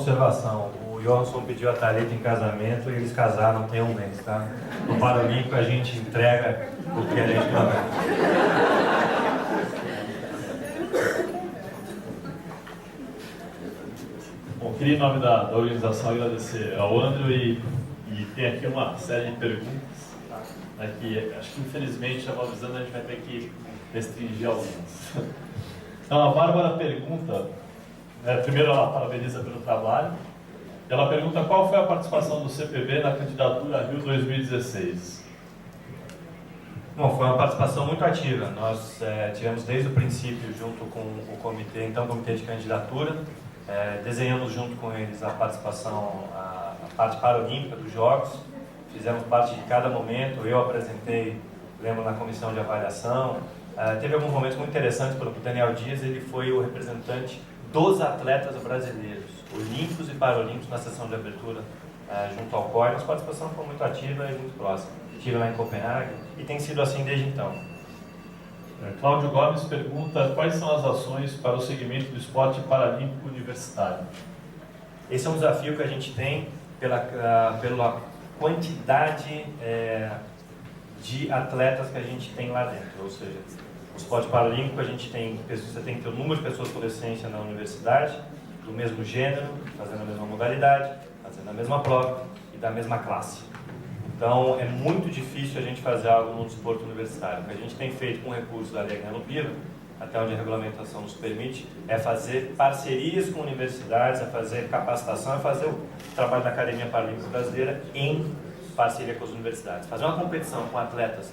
observação. O Johansson pediu a Thalita em casamento e eles casaram tem um mês, tá? No Paralímpico a gente entrega o que a gente promete. Bom, queria em nome da organização agradecer ao Andrew e tem aqui uma série de perguntas, né, que acho que infelizmente, já vou avisando, a gente vai ter que restringir algumas. Então a Bárbara pergunta, primeiro ela parabeniza pelo trabalho, ela pergunta qual foi a participação do CPB na candidatura Rio 2016. Bom, foi uma participação muito ativa. Nós tivemos desde o princípio, junto com o comitê, então o comitê de candidatura, desenhamos junto com eles a participação, a parte paralímpica dos Jogos, fizemos parte de cada momento, eu apresentei, lembro, na comissão de avaliação. Teve alguns momentos muito interessantes, por exemplo, o Daniel Dias, ele foi o representante dos atletas brasileiros, olímpicos e paralímpicos, na sessão de abertura junto ao COI. Nossa participação foi muito ativa e muito próxima. Estive lá em Copenhague e tem sido assim desde então. Cláudio Gomes pergunta quais são as ações para o segmento do esporte paralímpico universitário. Esse é um desafio que a gente tem pela quantidade de atletas que a gente tem lá dentro, ou seja, o esporte paralímpico você tem que ter o número de pessoas com deficiência na universidade, do mesmo gênero, fazendo a mesma modalidade, fazendo a mesma prova e da mesma classe. Então é muito difícil a gente fazer algo no desporto universitário. O que a gente tem feito com o recurso da Lei Agnello Piva, até onde a regulamentação nos permite, é fazer parcerias com universidades, é fazer capacitação, é fazer o trabalho da Academia Paralímpica Brasileira em parceria com as universidades. Fazer uma competição com atletas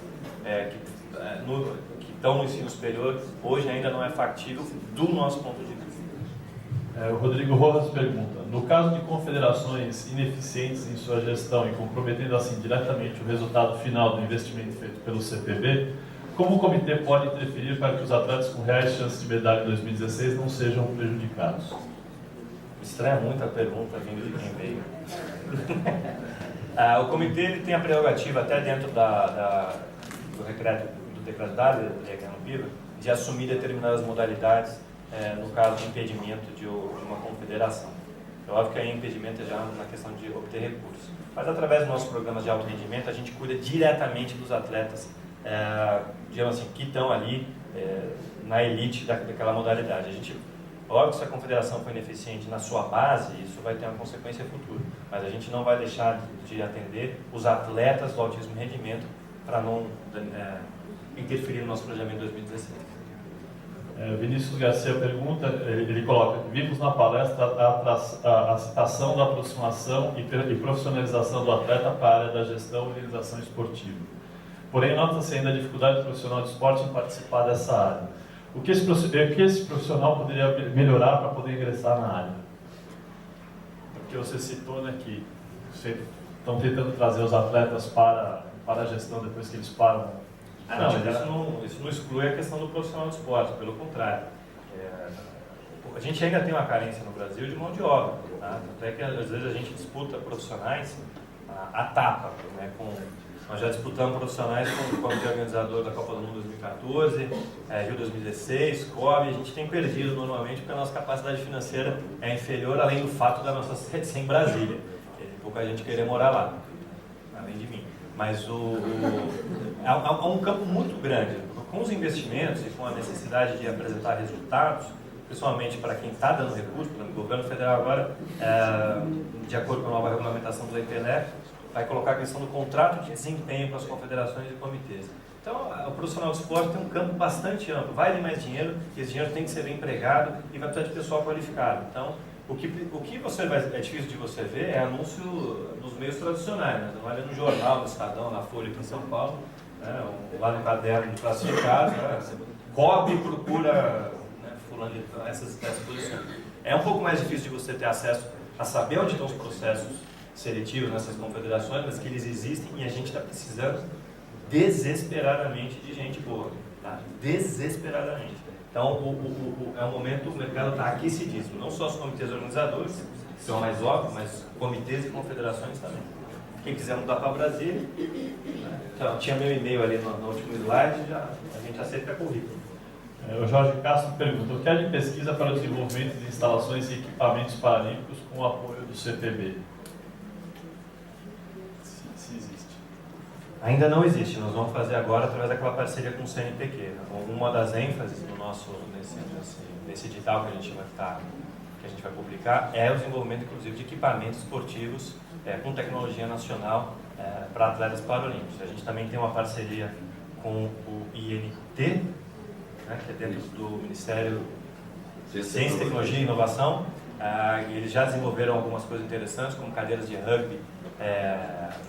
que estão no ensino superior, hoje ainda não é factível do nosso ponto de vista. O Rodrigo Rojas pergunta, no caso de confederações ineficientes em sua gestão e comprometendo assim diretamente o resultado final do investimento feito pelo CPB, como o comitê pode interferir para que os atletas com reais chances de medalha em 2016 não sejam prejudicados? Estranha muito a pergunta vindo de quem veio. O comitê ele tem a prerrogativa, até dentro do decreto da Lei Agnello Piva, de assumir determinadas modalidades, no caso de impedimento de uma confederação. É óbvio que aí impedimento é já na questão de obter recursos. Mas através dos nossos programas de alto rendimento, a gente cuida diretamente dos atletas, digamos assim, que estão ali na elite daquela modalidade. Óbvio que se a confederação for ineficiente na sua base, isso vai ter uma consequência futura. Mas a gente não vai deixar de atender os atletas do altíssimo rendimento para não interferir no nosso planejamento de 2016. Vinícius Garcia pergunta, ele coloca, vimos na palestra a citação da aproximação e profissionalização do atleta para a área da gestão e organização esportiva. Porém, nota-se ainda a dificuldade do profissional de esporte em participar dessa área. O que esse profissional poderia melhorar para poder ingressar na área? Porque você citou, né, que vocês estão tentando trazer os atletas para a gestão depois que eles param. Isso não exclui a questão do profissional de esporte, pelo contrário. A gente ainda tem uma carência no Brasil de mão de obra, tá? Tanto é que às vezes a gente disputa profissionais a tapa, né? Nós já disputamos profissionais com o comitê organizador da Copa do Mundo 2014, Rio 2016, COB. A gente tem perdido normalmente porque a nossa capacidade financeira é inferior, além do fato da nossa sede ser em Brasília. Pouca gente querer morar lá, além de mim. Mas há um campo muito grande. Com os investimentos e com a necessidade de apresentar resultados, principalmente para quem está dando recursos, por exemplo, o governo federal agora, de acordo com a nova regulamentação do IPNF, vai colocar a questão do contrato de desempenho para as confederações e comitês. Então, o profissional de esporte tem um campo bastante amplo, vai ter mais dinheiro, e esse dinheiro tem que ser bem empregado e vai precisar de pessoal qualificado. Então, o que é difícil de você ver é anúncio nos meios tradicionais, né? Não vai ler no jornal, no Estadão, na Folha aqui em São Paulo, né? Lá no caderno de classificados, né? COB procura, né, fulano de essas posições. É um pouco mais difícil de você ter acesso a saber onde estão os processos seletivos nessas confederações, mas que eles existem e a gente está precisando desesperadamente de gente boa, tá? Desesperadamente. Então, é um momento, o mercado está aquecidíssimo, não só os comitês organizadores, que são mais óbvios, mas comitês e confederações também. Quem quiser mudar para Brasília, né? Então, tinha meu e-mail ali no último slide, a gente aceita currículo. O Jorge Castro pergunta: o que há de pesquisa para o desenvolvimento de instalações e equipamentos paralímpicos com o apoio do CPB? Se existe. Ainda não existe, nós vamos fazer agora através daquela parceria com o CNPq. Uma das ênfases do nosso, nesse edital que a gente vai publicar é o desenvolvimento, inclusive, de equipamentos esportivos com tecnologia nacional para atletas paralímpicos. A gente também tem uma parceria com o INT, né, que é dentro do Ministério de Ciência, Tecnologia e Inovação, e eles já desenvolveram algumas coisas interessantes, como cadeiras de rugby,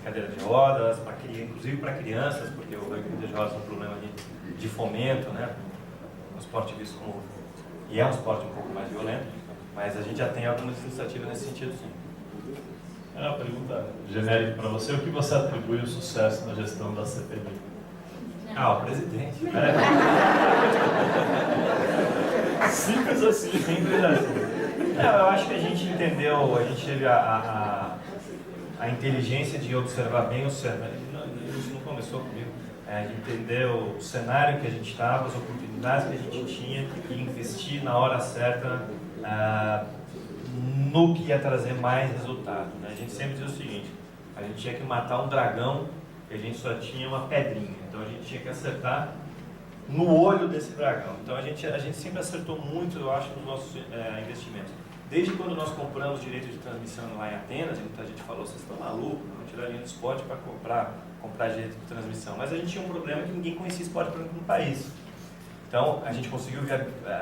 cadeiras de rodas, inclusive para crianças, porque o rugby de rodas é um problema de fomento, né, um esporte visto como... e é um esporte um pouco mais violento, mas a gente já tem algumas iniciativas nesse sentido, sim. É uma pergunta genérica para você: o que você atribui o sucesso na gestão da CPB? O presidente. Simples assim. Simples assim. Eu acho que a gente entendeu, a gente teve a inteligência de observar bem o cenário. Isso não começou comigo. De entender o cenário que a gente estava, as oportunidades que a gente tinha e investir na hora certa no que ia trazer mais resultado. Né? A gente sempre diz o seguinte: a gente tinha que matar um dragão e a gente só tinha uma pedrinha. Então a gente tinha que acertar no olho desse dragão. Então a gente sempre acertou muito, eu acho, nos nossos investimentos. Desde quando nós compramos direito de transmissão lá em Atenas, muita gente falou: vocês estão malucos, vão tirar dinheiro do esporte para comprar direito de transmissão. Mas a gente tinha um problema que ninguém conhecia esporte no país. Então a gente conseguiu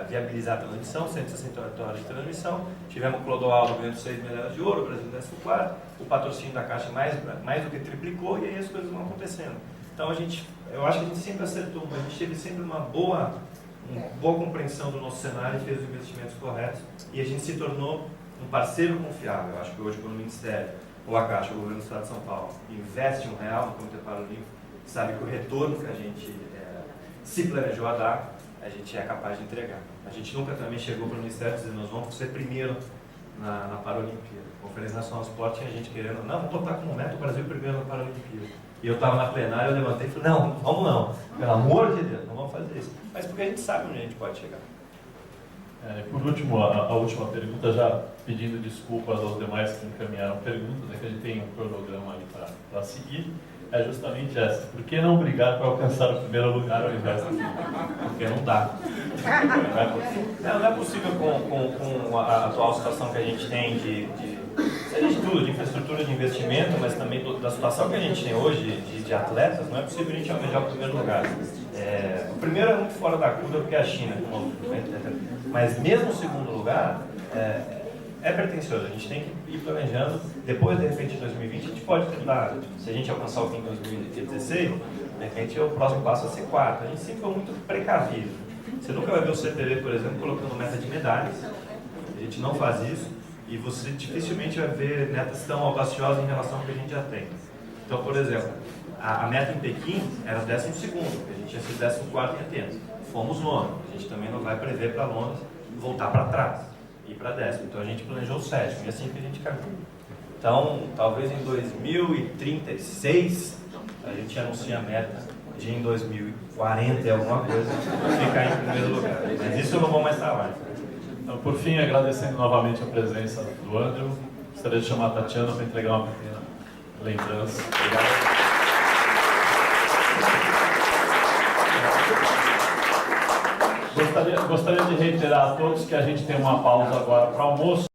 viabilizar a transmissão, 160 horas de transmissão, tivemos o Clodoaldo ganhando 6 medalhas de ouro, o Brasil 14º, o patrocínio da Caixa mais do que triplicou, e aí as coisas vão acontecendo. Então eu acho que a gente sempre acertou, a gente teve sempre uma boa compreensão do nosso cenário e fez os investimentos corretos, e a gente se tornou um parceiro confiável. Eu acho que hoje, quando o Ministério ou a Caixa, o Governo do Estado de São Paulo, investe R$1 no Comitê Paralímpico, sabe que o retorno que a gente se planejou a dar, a gente é capaz de entregar. A gente nunca também chegou para o Ministério dizendo: nós vamos ser primeiro na Paralimpíada. A Conferência Nacional do Esporte tinha gente querendo: não, vamos botar como meta o Brasil primeiro na Paralimpíada. E eu estava na plenária, eu levantei e falei: não, vamos não, pelo amor de Deus, não vamos fazer isso. Mas porque a gente sabe onde a gente pode chegar. Por último, a última pergunta, já pedindo desculpas aos demais que encaminharam perguntas, que a gente tem um cronograma ali para seguir, é justamente essa: por que não brigar para alcançar o primeiro lugar ao invés do Porque não dá. Não é possível com a atual situação que a gente tem de tudo, de infraestrutura de investimento, mas também da situação que a gente tem hoje de atletas, não é possível a gente almejar o primeiro lugar. O primeiro é muito fora da curva, porque é a China, mas mesmo o segundo lugar é pretensioso. A gente tem que ir planejando. Depois, de repente, em 2020, a gente pode tentar, se a gente alcançar o fim em 2016, de repente o próximo passo é ser quarto. A gente sempre foi muito precavido. Você nunca vai ver o CTV, por exemplo, colocando meta de medalhas. A gente não faz isso. E você dificilmente vai ver metas tão audaciosas em relação ao que a gente já tem. Então, por exemplo, a meta em Pequim era 12º, a gente ia ser 14º em Atenas. Fomos nono. A gente também não vai prever para Londres voltar para trás, ir para 10º. Então a gente planejou o 7º, e assim que a gente caminhou. Então, talvez em 2036, a gente anuncie a meta de em 2040 e alguma coisa ficar em primeiro lugar. Mas isso eu não vou mais estar lá. Então, por fim, agradecendo novamente a presença do Andrew, gostaria de chamar a Tatiana para entregar uma pequena lembrança. Obrigado. Gostaria de reiterar a todos que a gente tem uma pausa agora para almoço.